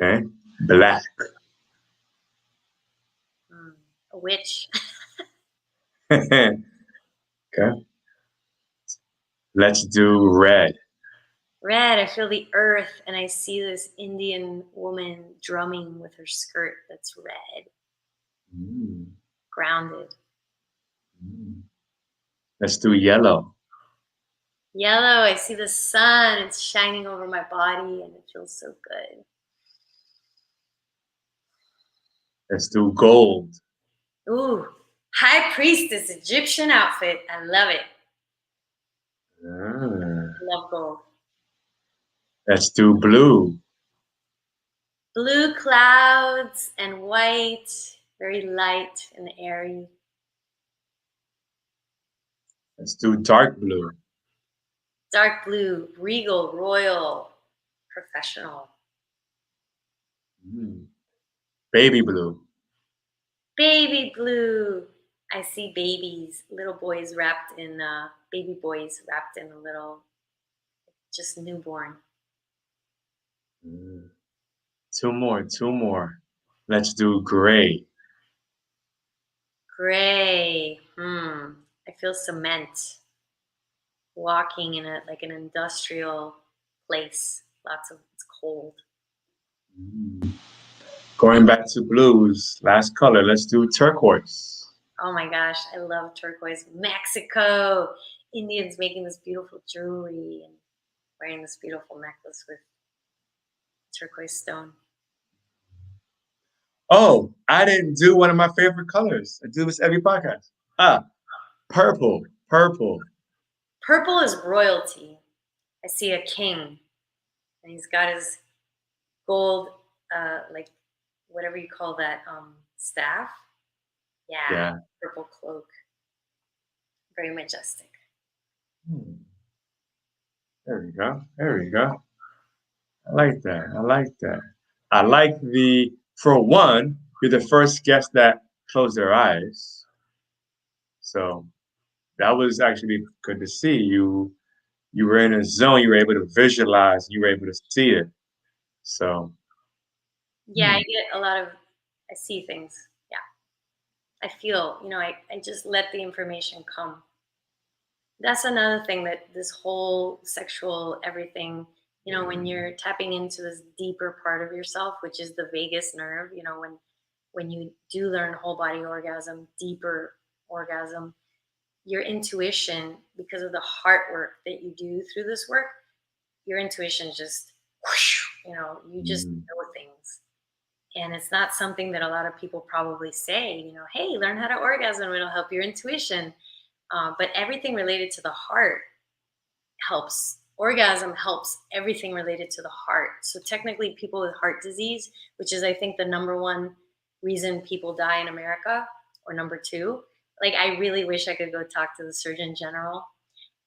Okay, black. A witch. Okay. Let's do red. Red, I feel the earth, and I see this Indian woman drumming with her skirt that's red. Grounded. Let's do yellow. Yellow, I see the sun. It's shining over my body, and it feels so good. Let's do gold. Ooh, high priestess Egyptian outfit. I love it. I love gold. Let's do blue. Blue clouds and white, very light and airy. Let's do dark blue. Dark blue, regal, royal, professional. Baby blue. Baby blue. I see babies, little boys wrapped in, baby boys wrapped in a little, just newborn. 2 more. Let's do gray. Gray. I feel cement. Walking in like an industrial place. It's cold. Going back to blues, last color. Let's do turquoise. Oh my gosh, I love turquoise. Mexico. Indians making this beautiful jewelry and wearing this beautiful necklace with turquoise stone. Oh, I didn't do one of my favorite colors. I do this every podcast. Purple. Purple is royalty. I see a king, and he's got his gold, like whatever you call that, staff. Yeah. Purple cloak. Very majestic. There we go. I like that. I like for one, you're the first guest that closed their eyes. So that was actually good to see. You were in a zone, you were able to visualize, you were able to see it. So yeah, I get I see things. Yeah. I feel, I just let the information come. That's another thing, that this whole sexual everything, when you're tapping into this deeper part of yourself, which is the vagus nerve, when you do learn whole body orgasm, deeper orgasm, your intuition, because of the heart work that you do through this work, your intuition just, whoosh, you just know things. And it's not something that a lot of people probably say, hey, learn how to orgasm, it'll help your intuition. But everything related to the heart helps. Orgasm helps everything related to the heart. So technically people with heart disease, which is I think the number one reason people die in America, or number two, like I really wish I could go talk to the Surgeon General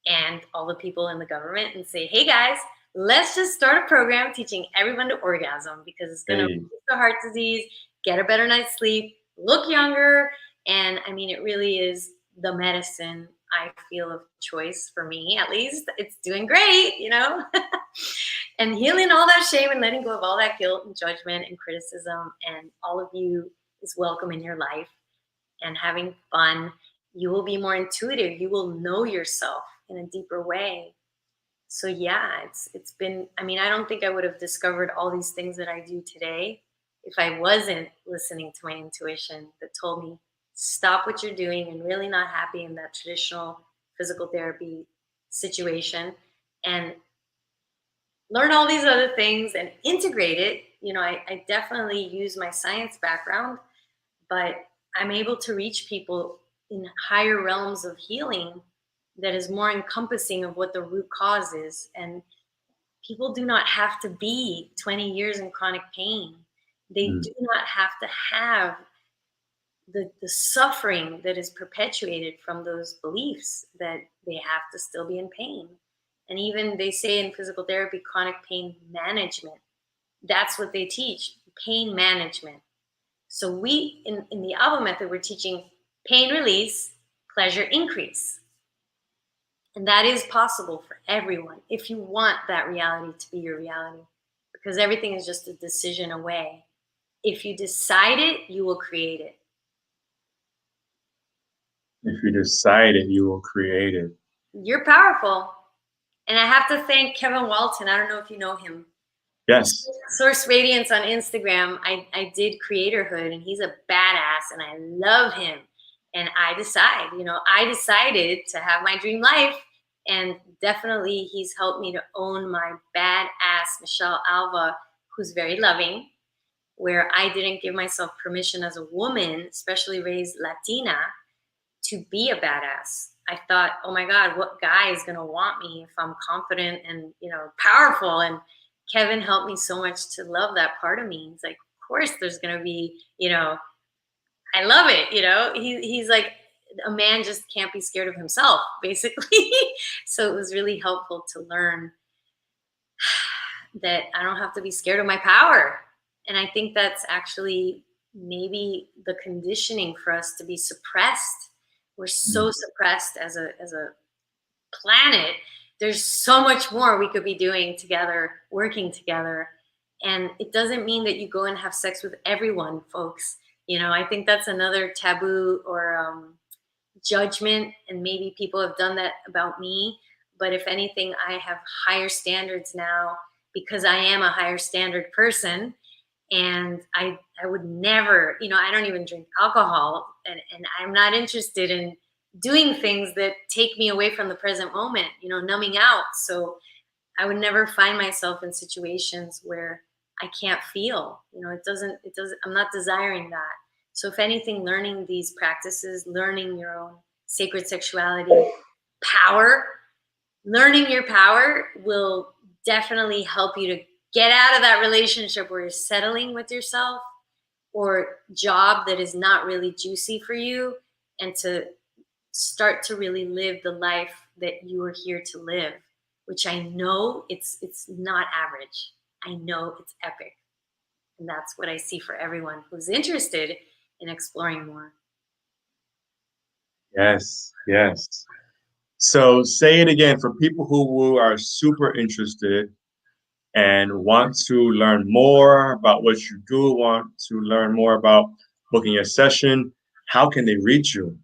and all the people in the government and say, hey guys, let's just start a program teaching everyone to orgasm, because it's going to reduce the heart disease, get a better night's sleep, look younger. And I mean, it really is the medicine I feel of choice for me, at least. It's doing great, you know, and healing all that shame and letting go of all that guilt and judgment and criticism. And all of you is welcome in your life, and having fun. You will be more intuitive. You will know yourself in a deeper way. So yeah, it's been, I mean, I don't think I would have discovered all these things that I do today if I wasn't listening to my intuition that told me stop what you're doing and really not happy in that traditional physical therapy situation, and learn all these other things and integrate it. You know, I definitely use my science background, but I'm able to reach people in higher realms of healing that is more encompassing of what the root cause is. And people do not have to be 20 years in chronic pain. They do not have to have the suffering that is perpetuated from those beliefs that they have to still be in pain. And even they say in physical therapy, chronic pain management, that's what they teach, pain management. So we, in the Alva method, we're teaching pain release, pleasure increase. And that is possible for everyone if you want that reality to be your reality, because everything is just a decision away. If you decide it, you will create it. If you decide it, you will create it. You're powerful. And I have to thank Kevin Walton. I don't know if you know him. Yes. Source Radiance on Instagram. I did Creatorhood, and he's a badass, and I love him. And I decided to have my dream life, and definitely he's helped me to own my badass Michelle Alva, who's very loving, where I didn't give myself permission as a woman, especially raised Latina, to be a badass. I thought, oh my God, what guy is gonna want me if I'm confident and, you know, powerful? And Kevin helped me so much to love that part of me. He's like, of course there's gonna be, you know, I love it, you know. He's like, a man just can't be scared of himself, basically. So it was really helpful to learn that I don't have to be scared of my power. And I think that's actually maybe the conditioning for us to be suppressed. We're so suppressed as a planet. There's so much more we could be doing together, working together. And it doesn't mean that you go and have sex with everyone, folks. You know, I think that's another taboo or judgment, and maybe people have done that about me. But if anything, I have higher standards now because I am a higher standard person. And I would never, you know, I don't even drink alcohol, and I'm not interested in doing things that take me away from the present moment, you know, numbing out. So I would never find myself in situations where I can't feel, you know, it doesn't, I'm not desiring that. So if anything, learning these practices, learning your own sacred sexuality, power, learning your power will definitely help you to get out of that relationship where you're settling with yourself or job that is not really juicy for you, and to start to really live the life that you are here to live, which I know it's not average. I know it's epic. And that's what I see for everyone who's interested in exploring more. Yes, yes. So say it again for people who are super interested and want to learn more about what you do, want to learn more about booking a session. How can they reach you?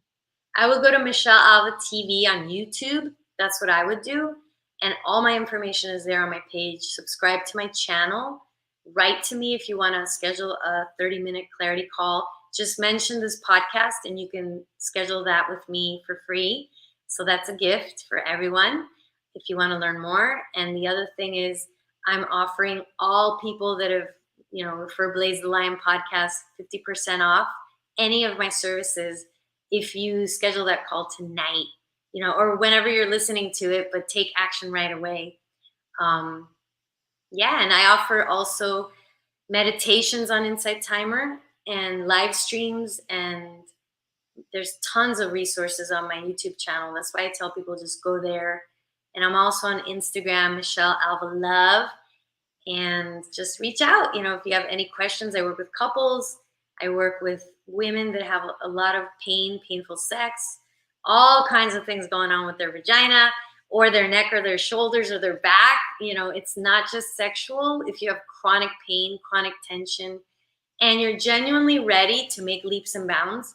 I would go to Michelle Alva TV on YouTube. That's what I would do. And all my information is there on my page. Subscribe to my channel. Write to me if you want to schedule a 30-minute clarity call. Just mention this podcast and you can schedule that with me for free. So that's a gift for everyone if you want to learn more. And the other thing is I'm offering all people that have, you know, refer Blaze the Lion podcast 50% off any of my services if you schedule that call tonight. or whenever you're listening to it, but take action right away. Yeah, and I offer also meditations on Insight Timer and live streams, and there's tons of resources on my YouTube channel. That's why I tell people just go there. And I'm also on Instagram, Michelle Alva Love, and just reach out. If you have any questions. I work with couples. I work with women that have a lot of painful sex, all kinds of things going on with their vagina or their neck or their shoulders or their back. It's not just sexual. If you have chronic pain, chronic tension, and you're genuinely ready to make leaps and bounds,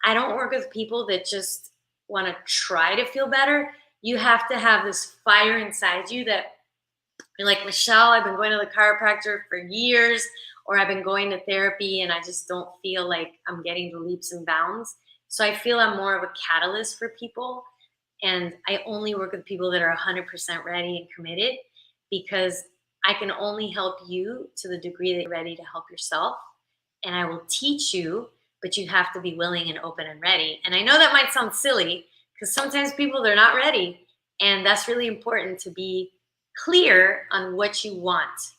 I don't work with people that just want to try to feel better. You have to have this fire inside you that you're like, Michelle, I've been going to the chiropractor for years, or I've been going to therapy and I just don't feel like I'm getting the leaps and bounds. So I feel I'm more of a catalyst for people. And I only work with people that are 100% ready and committed, because I can only help you to the degree that you're ready to help yourself. And I will teach you, but you have to be willing and open and ready. And I know that might sound silly, because sometimes people, they're not ready. And that's really important, to be clear on what you want.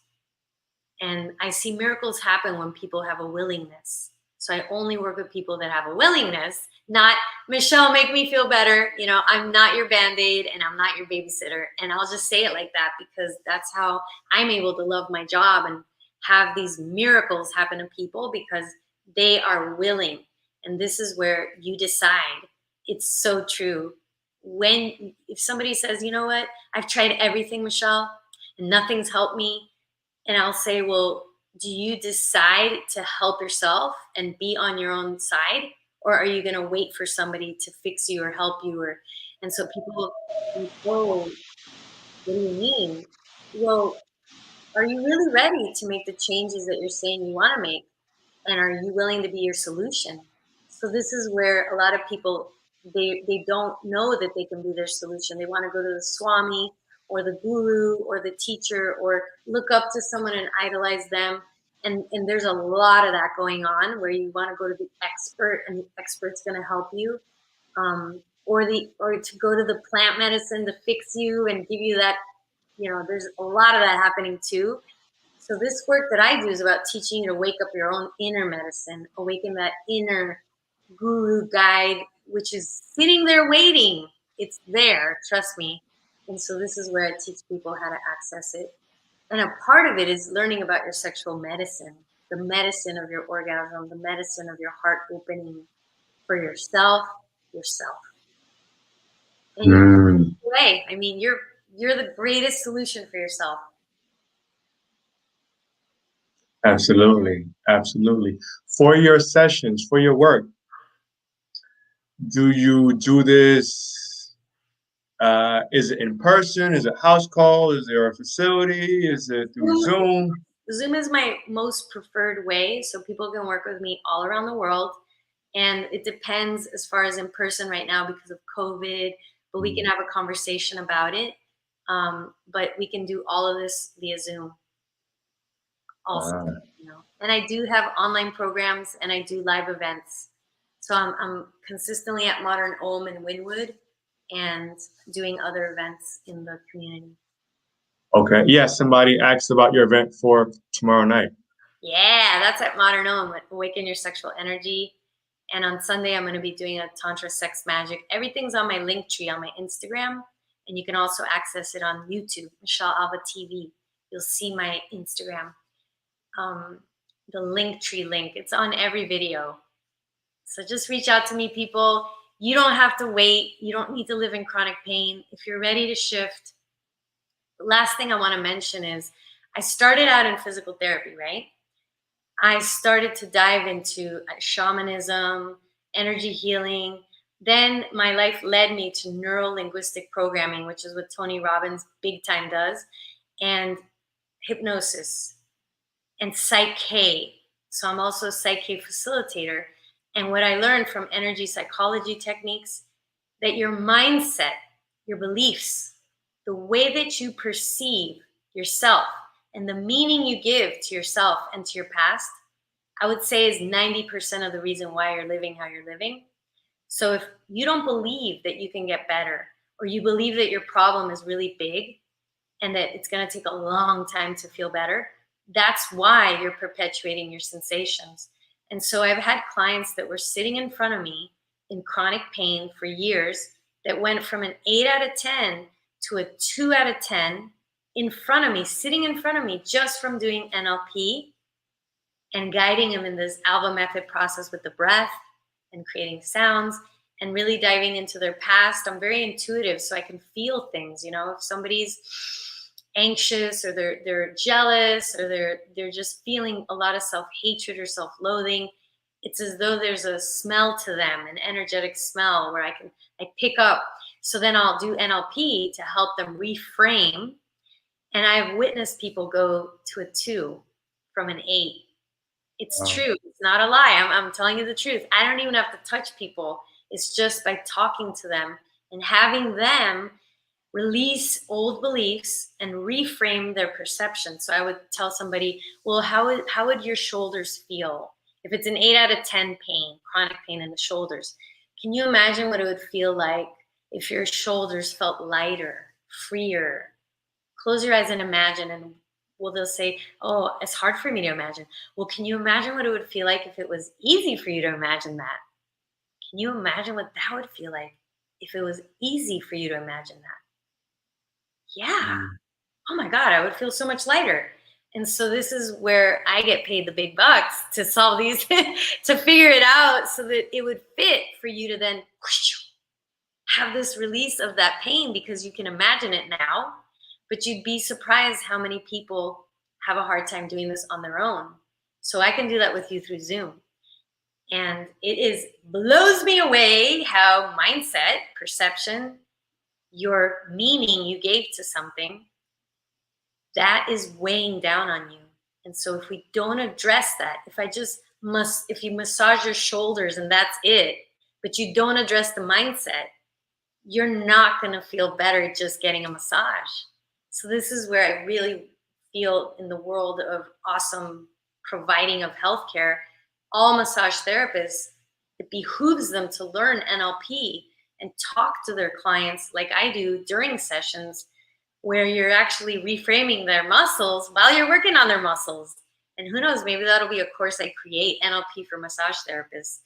And I see miracles happen when people have a willingness. So I only work with people that have a willingness, not, Michelle, make me feel better. I'm not your Band-Aid and I'm not your babysitter. And I'll just say it like that, because that's how I'm able to love my job and have these miracles happen to people, because they are willing. And this is where you decide. It's so true. If somebody says, you know what, I've tried everything, Michelle, and nothing's helped me. And I'll say, well, do you decide to help yourself and be on your own side? Or are you going to wait for somebody to fix you or help you? And so people think, oh, what do you mean? Well, are you really ready to make the changes that you're saying you want to make? And are you willing to be your solution? So this is where a lot of people, they don't know that they can be their solution. They want to go to the Swami or the guru or the teacher, or look up to someone and idolize them. And there's a lot of that going on, where you want to go to the expert and the expert's going to help you, or to go to the plant medicine to fix you and give you that. There's a lot of that happening too. So this work that I do is about teaching you to wake up your own inner medicine, awaken that inner guru guide, which is sitting there waiting. It's there, trust me. And so this is where I teach people how to access it. And a part of it is learning about your sexual medicine, the medicine of your orgasm, the medicine of your heart opening for yourself. And you're way. I mean, you're the greatest solution for yourself. Absolutely. For your sessions, for your work, do you do this? Is it in person? Is it house call? Is there a facility? Is it through Zoom? Zoom is my most preferred way, so people can work with me all around the world. And it depends as far as in person right now because of COVID, but we can have a conversation about it. But we can do all of this via Zoom also. And I do have online programs and I do live events. So I'm consistently at Modern Om in Wynwood and doing other events in the community. Okay. Yeah, somebody asked about your event for tomorrow night. Yeah, that's at Modern Om, Awaken Your Sexual Energy. And on Sunday, I'm going to be doing a Tantra Sex Magic. Everything's on my link tree on my Instagram. And you can also access it on YouTube, Michelle Alva TV. You'll see my Instagram. The link tree link. It's on every video. So just reach out to me, people. You don't have to wait. You don't need to live in chronic pain. If you're ready to shift. The last thing I want to mention is I started out in physical therapy, right? I started to dive into shamanism, energy healing. Then my life led me to neuro-linguistic programming, which is what Tony Robbins big time does, and hypnosis and Psych-K. So I'm also a Psych-K facilitator. And what I learned from energy psychology techniques, that your mindset, your beliefs, the way that you perceive yourself and the meaning you give to yourself and to your past, I would say is 90% of the reason why you're living how you're living. So if you don't believe that you can get better, or you believe that your problem is really big and that it's going to take a long time to feel better, that's why you're perpetuating your sensations. And so I've had clients that were sitting in front of me in chronic pain for years that went from an 8 out of 10 to a 2 out of 10 in front of me, sitting in front of me, just from doing NLP and guiding them in this Alva method process with the breath and creating sounds and really diving into their past. I'm very intuitive, so I can feel things. If somebody's anxious, or they're jealous, or they're just feeling a lot of self-hatred or self-loathing, it's as though there's a smell to them, an energetic smell where I pick up. So then I'll do NLP to help them reframe. And I've witnessed people go to a 2 from an 8. It's true. It's not a lie. I'm telling you the truth. I don't even have to touch people. It's just by talking to them and having them release old beliefs and reframe their perception. So I would tell somebody, well, how would your shoulders feel if it's an 8 out of 10 pain, chronic pain in the shoulders? Can you imagine what it would feel like if your shoulders felt lighter, freer? Close your eyes and imagine. And they'll say, oh, it's hard for me to imagine. Well, can you imagine what it would feel like if it was easy for you to imagine that? Can you imagine what that would feel like if it was easy for you to imagine that? Yeah. Oh my God, I would feel so much lighter. And so this is where I get paid the big bucks to solve these, to figure it out so that it would fit for you to then have this release of that pain, because you can imagine it now, but you'd be surprised how many people have a hard time doing this on their own. So I can do that with you through Zoom. And blows me away how mindset, perception, your meaning you gave to something, that is weighing down on you. And so if we don't address that, if you massage your shoulders and that's it, but you don't address the mindset, you're not going to feel better just getting a massage. So this is where I really feel, in the world of awesome providing of healthcare, all massage therapists, it behooves them to learn NLP and talk to their clients like I do during sessions, where you're actually reframing their muscles while you're working on their muscles. And who knows, maybe that'll be a course I create, NLP for massage therapists.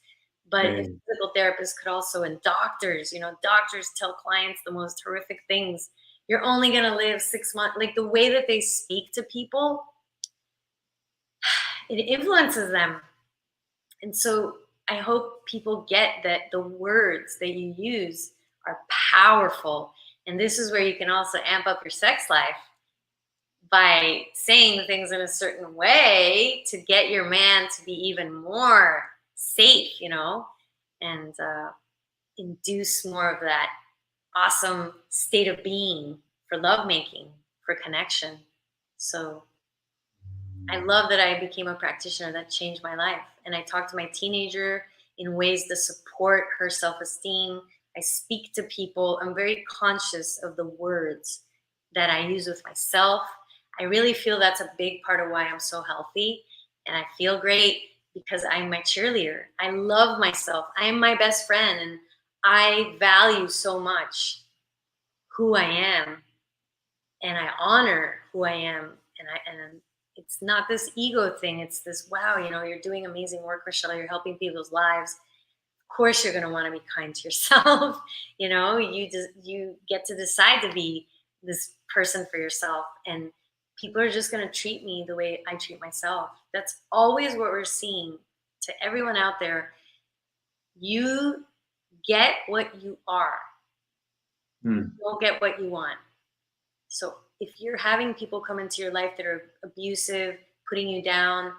But if physical therapists could also, and doctors, doctors tell clients the most horrific things. You're only going to live 6 months. Like, the way that they speak to people, it influences them. And so I hope people get that the words that you use are powerful. And this is where you can also amp up your sex life by saying things in a certain way to get your man to be even more safe, and induce more of that awesome state of being for lovemaking, for connection. So I love that I became a practitioner. That changed my life. And I talk to my teenager in ways to support her self-esteem. I speak to people. I'm very conscious of the words that I use with myself. I really feel that's a big part of why I'm so healthy. And I feel great because I'm my cheerleader. I love myself. I am my best friend. And I value so much who I am. And I honor who I am. And it's not this ego thing. It's this, wow, you're doing amazing work, Rochelle. You're helping people's lives. Of course, you're going to want to be kind to yourself. You get to decide to be this person for yourself. And people are just going to treat me the way I treat myself. That's always what we're seeing. To everyone out there, you get what you are. You don't get what you want. So if you're having people come into your life that are abusive, putting you down,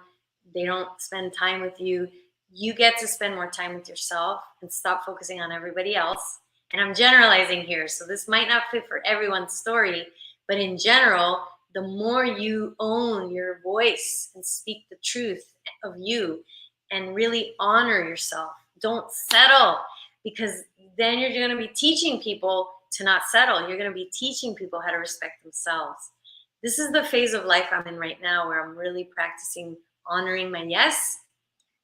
they don't spend time with you, you get to spend more time with yourself and stop focusing on everybody else. And I'm generalizing here, so this might not fit for everyone's story, but in general, the more you own your voice and speak the truth of you and really honor yourself, don't settle, because then you're going to be teaching people to not settle. You're going to be teaching people how to respect themselves. This is the phase of life I'm in right now, where I'm really practicing honoring my yes.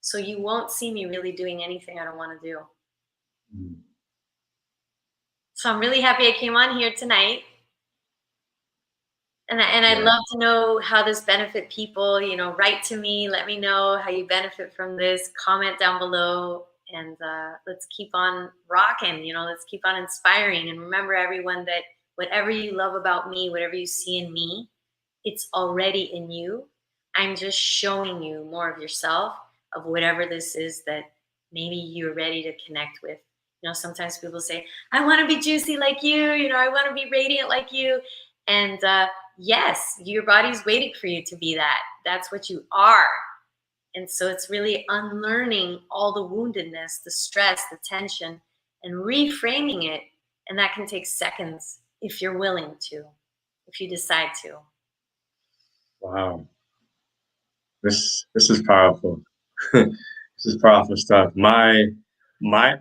So you won't see me really doing anything I don't want to do. Mm. So I'm really happy I came on here tonight. And I'd Yeah. love to know how this benefit people. Write to me, let me know how you benefit from this, comment down below, and let's keep on rocking, let's keep on inspiring. And remember, everyone, that whatever you love about me, whatever you see in me, it's already in you. I'm just showing you more of yourself, of whatever this is that maybe you're ready to connect with. Sometimes people say, I want to be juicy like you, I want to be radiant like you. And yes, your body's waiting for you to be that. That's what you are. And so it's really unlearning all the woundedness, the stress, the tension, and reframing it. And that can take seconds if you're willing to, if you decide to. Wow. This is powerful. This is powerful stuff. My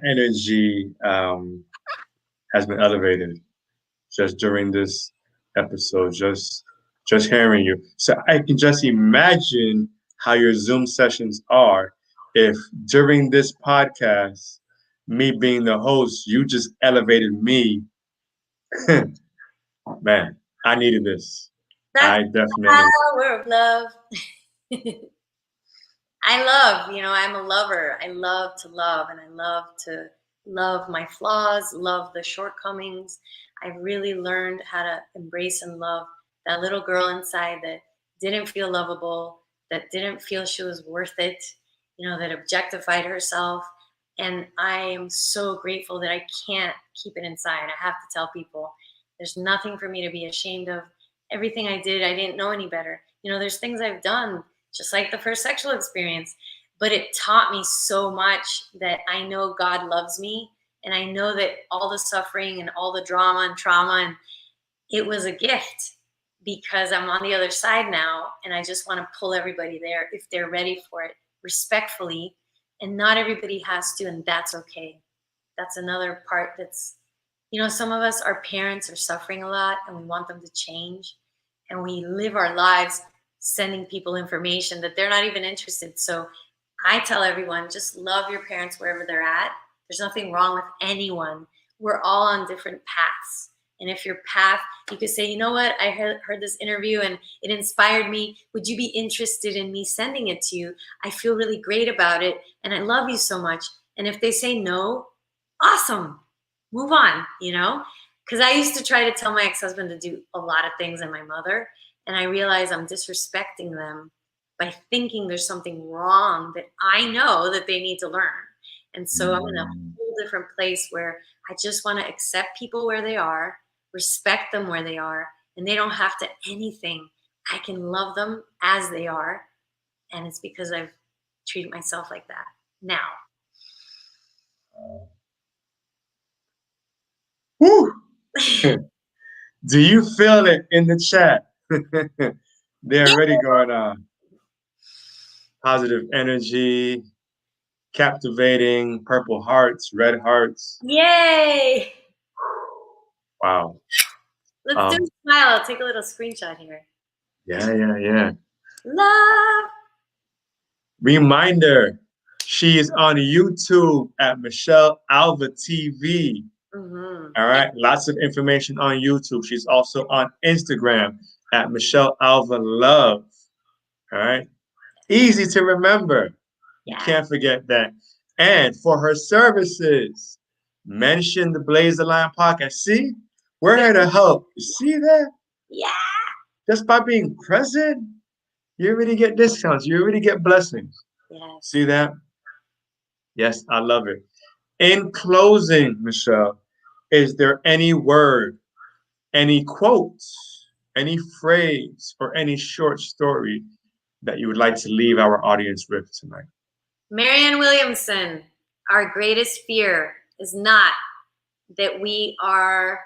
energy has been elevated just during this episode, just hearing you. So I can just imagine how your Zoom sessions are if during this podcast, me being the host, you just elevated me. Man, I needed this. That's I the definitely. power of love. I love, I'm a lover. I love to love, and I love to love my flaws, love the shortcomings. I really learned how to embrace and love that little girl inside that didn't feel lovable, that didn't feel she was worth it, that objectified herself. And I am so grateful that I can't keep it inside. I have to tell people there's nothing for me to be ashamed of. Everything I did, I didn't know any better. There's things I've done, just like the first sexual experience. But it taught me so much that I know God loves me. And I know that all the suffering and all the drama and trauma, and it was a gift, because I'm on the other side now. And I just want to pull everybody there if they're ready for it, respectfully. And not everybody has to, and that's okay. That's another part that's, some of us, our parents are suffering a lot and we want them to change. And we live our lives sending people information that they're not even interested. So I tell everyone, just love your parents wherever they're at. There's nothing wrong with anyone. We're all on different paths. And if your path, you could say, you know what, I heard this interview and it inspired me. Would you be interested in me sending it to you? I feel really great about it. And I love you so much. And if they say no, awesome. Move on, Because I used to try to tell my ex-husband to do a lot of things, and my mother. And I realize I'm disrespecting them by thinking there's something wrong that I know that they need to learn. And so I'm in a whole different place where I just want to accept people where they are, respect them where they are, and they don't have to anything. I can love them as they are. And it's because I've treated myself like that now. Woo! Do you feel it in the chat? They're already going on. Positive energy, captivating, purple hearts, red hearts. Yay! Wow. Let's do a smile. I'll take a little screenshot here. Yeah. Love. Reminder, she is on YouTube at Michelle Alva TV. Mm-hmm. All right. Lots of information on YouTube. She's also on Instagram at Michelle Alva Love. All right. Easy to remember. You can't forget that. And for her services, mention the BLAZETHELION podcast. See, we're here to help. You see that? Yeah. Just by being present, you already get discounts. You already get blessings. Yes. See that? Yes, I love it. In closing, Michelle, is there any word, any quote, any phrase, or any short story that you would like to leave our audience with tonight? Marianne Williamson, our greatest fear is not that we are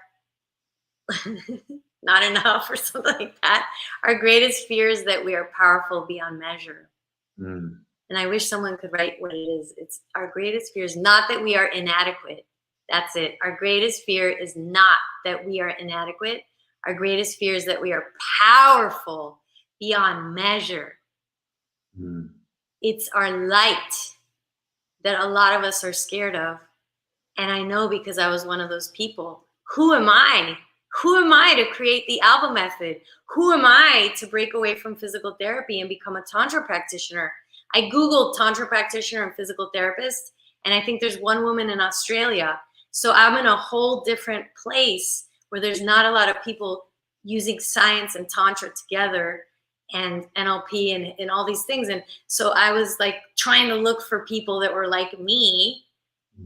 not enough or something like that. Our greatest fear is that we are powerful beyond measure. Mm. And I wish someone could write what it is. It's our greatest fear is not that we are inadequate. That's it. Our greatest fear is not that we are inadequate. Our greatest fear is that we are powerful beyond measure. Mm. It's our light that a lot of us are scared of. And I know because I was one of those people. Who am I? Who am I to create the Alva method? Who am I to break away from physical therapy and become a Tantra practitioner? I Googled Tantra practitioner and physical therapist, and I think there's one woman in Australia. So I'm in a whole different place where there's not a lot of people using science and Tantra together and NLP and all these things. And so I was like trying to look for people that were like me.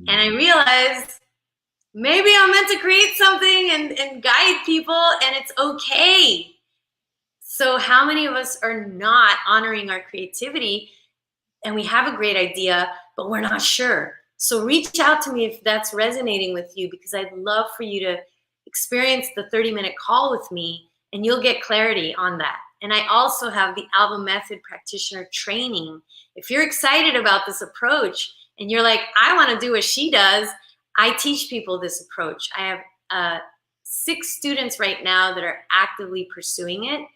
And I realized maybe I'm meant to create something and guide people, and it's okay. So how many of us are not honoring our creativity, and we have a great idea, but we're not sure? So reach out to me if that's resonating with you, because I'd love for you to experience the 30-minute call with me, and you'll get clarity on that. And I also have the Alva Method Practitioner Training. If you're excited about this approach and you're like, I want to do what she does, I teach people this approach. I have 6 students right now that are actively pursuing it.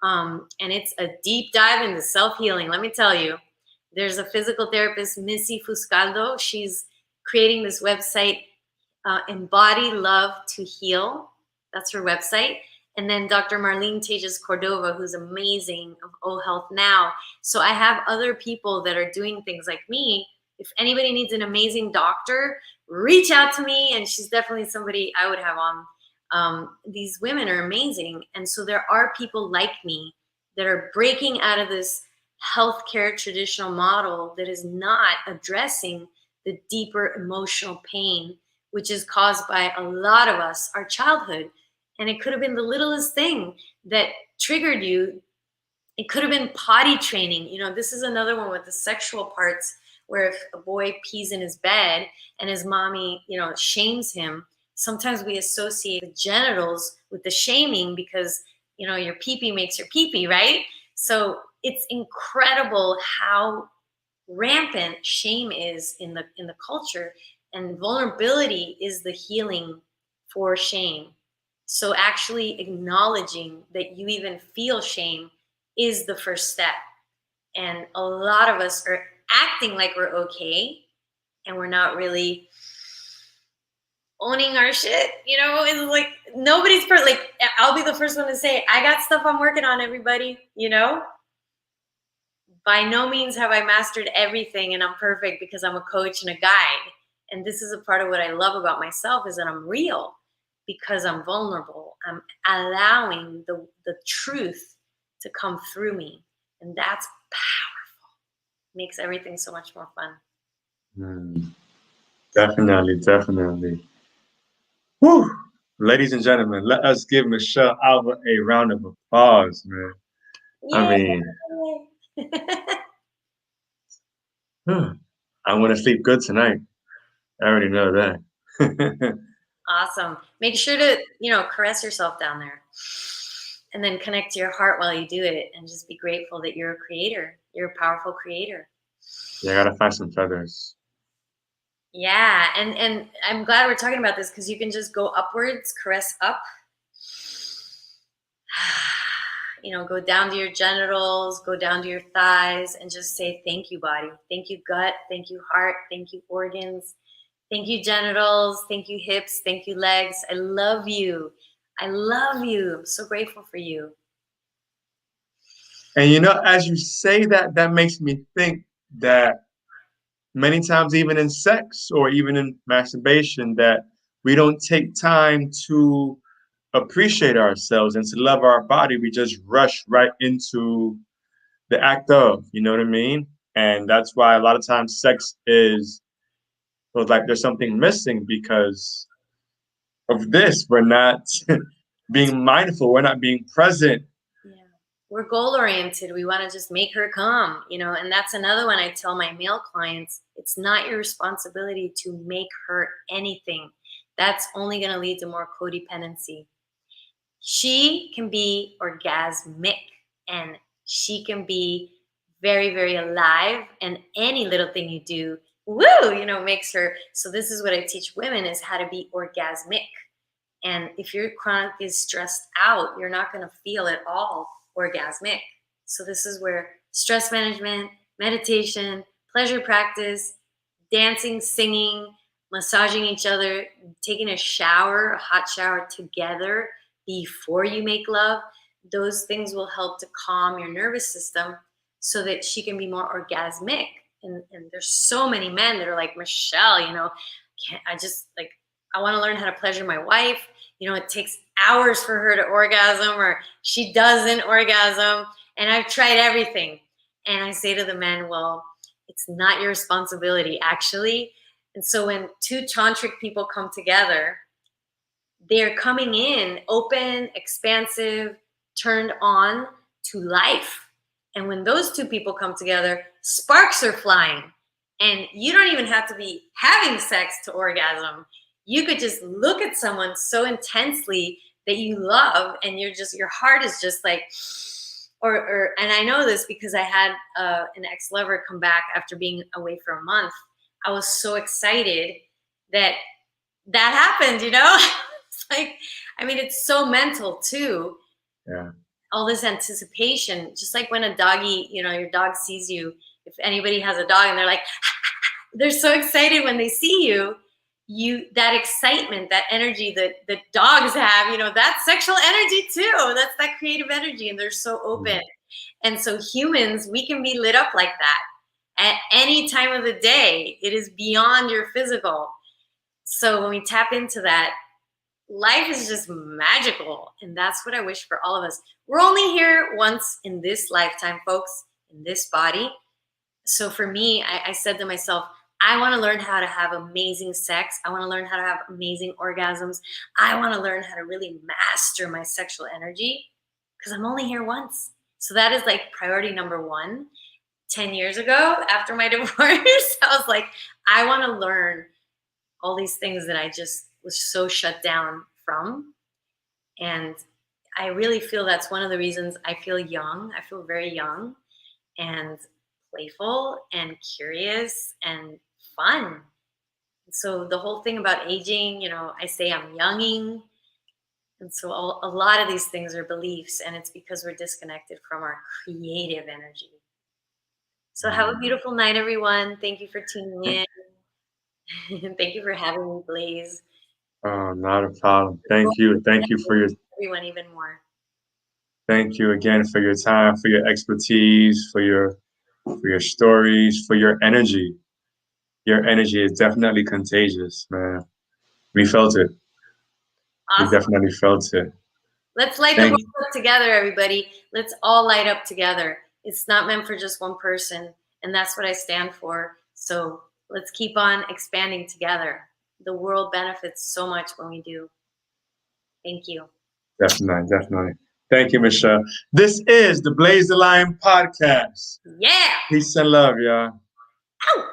And it's a deep dive into self-healing. Let me tell you, there's a physical therapist, Missy Fuscaldo. She's creating this website, Embody Love to Heal. That's her website. And then Dr. Marlene Tejas Cordova, who's amazing, of O Health Now. So I have other people that are doing things like me. If anybody needs an amazing doctor, reach out to me, and she's definitely somebody I would have on. These women are amazing. And so there are people like me that are breaking out of this healthcare traditional model that is not addressing the deeper emotional pain, which is caused by a lot of us, our childhood. And it could have been the littlest thing that triggered you. It could have been potty training. You know, this is another one with the sexual parts, where if a boy pees in his bed and his mommy, you know, shames him, sometimes we associate the genitals with the shaming because, you know, your pee-pee makes your pee-pee, right? So it's incredible how rampant shame is in the culture, and vulnerability is the healing for shame. So actually acknowledging that you even feel shame is the first step. And a lot of us are acting like we're okay, and we're not really owning our shit. You know, it's like nobody's perfect. Like, I'll be the first one to say, I got stuff I'm working on, everybody, you know? By no means have I mastered everything and I'm perfect, because I'm a coach and a guide. And this is a part of what I love about myself, is that I'm real because I'm vulnerable. I'm allowing the truth to come through me. And that's powerful. Makes everything so much more fun. Definitely, definitely. Woo! Ladies and gentlemen, let us give Michelle Alva a round of applause, man. I mean, I'm going to sleep good tonight. I already know that. Awesome. Make sure to, you know, caress yourself down there, and then connect to your heart while you do it, and just be grateful that you're a creator. You're a powerful creator. Yeah, I got to find some feathers. Yeah, and I'm glad we're talking about this, because you can just go upwards, caress up. You know, go down to your genitals, go down to your thighs, and just say, thank you, body. Thank you, gut. Thank you, heart. Thank you, organs. Thank you, genitals. Thank you, hips. Thank you, legs. I love you. I love you. I'm so grateful for you. And, you know, as you say that, that makes me think that many times, even in sex or even in masturbation, that we don't take time to appreciate ourselves and to love our body. We just rush right into the act of, you know what I mean? And that's why a lot of times sex is, feels like there's something missing because of this. We're not being mindful. We're not being present. Yeah. We're goal oriented. We want to just make her come, you know, and that's another one I tell my male clients. It's not your responsibility to make her anything. That's only going to lead to more codependency. She can be orgasmic, and she can be very, very alive, and any little thing you do, woo, you know, makes her. So this is what I teach women, is how to be orgasmic. And if you're chronically stressed out, you're not going to feel at all orgasmic. So this is where stress management, meditation, pleasure practice, dancing, singing, massaging each other, taking a shower, a hot shower together before you make love, those things will help to calm your nervous system so that she can be more orgasmic. And there's so many men that are like, Michelle, I want to learn how to pleasure my wife. It takes hours for her to orgasm, or she doesn't orgasm. And I've tried everything. And I say to the men, well, it's not your responsibility, actually. And so when two tantric people come together, they're coming in open, expansive, turned on to life. And when those two people come together, sparks are flying. And you don't even have to be having sex to orgasm. You could just look at someone so intensely that you love, and your heart is just like, and I know this because I had an ex-lover come back after being away for a month. I was so excited that happened, It's like, it's so mental too. Yeah. All this anticipation, just like when a doggy, your dog sees you. If anybody has a dog and they're like, they're so excited when they see you, that excitement, that energy that dogs have, that's sexual energy too. That's that creative energy, and they're so open. And so humans, we can be lit up like that at any time of the day. It is beyond your physical. So when we tap into that, life is just magical. And that's what I wish for all of us. We're only here once in this lifetime, folks, in this body. So for me, I said to myself, I want to learn how to have amazing sex. I want to learn how to have amazing orgasms. I want to learn how to really master my sexual energy, because I'm only here once. So that is like priority number one. 10 years ago, after my divorce, I was like, I want to learn all these things that I just was so shut down from. And I really feel that's one of the reasons I feel young. I feel very young and playful and curious and fun. So the whole thing about aging, I say I'm younging. And so a lot of these things are beliefs, and it's because we're disconnected from our creative energy. So have a beautiful night, everyone. Thank you for tuning in. Thank you for having me, Blaze. Oh, not a problem. Thank you. Thank you for everyone even more. Thank you again for your time, for your expertise, for your stories, for your energy. Your energy is definitely contagious, man. We felt it. Awesome. We definitely felt it. Let's light the world up together, everybody. Let's all light up together. It's not meant for just one person, and that's what I stand for. So let's keep on expanding together. The world benefits so much when we do. Thank you. Definitely. Thank you, Michelle. This is the BLAZETHELION Podcast. Yeah. Peace and love, y'all. Ow.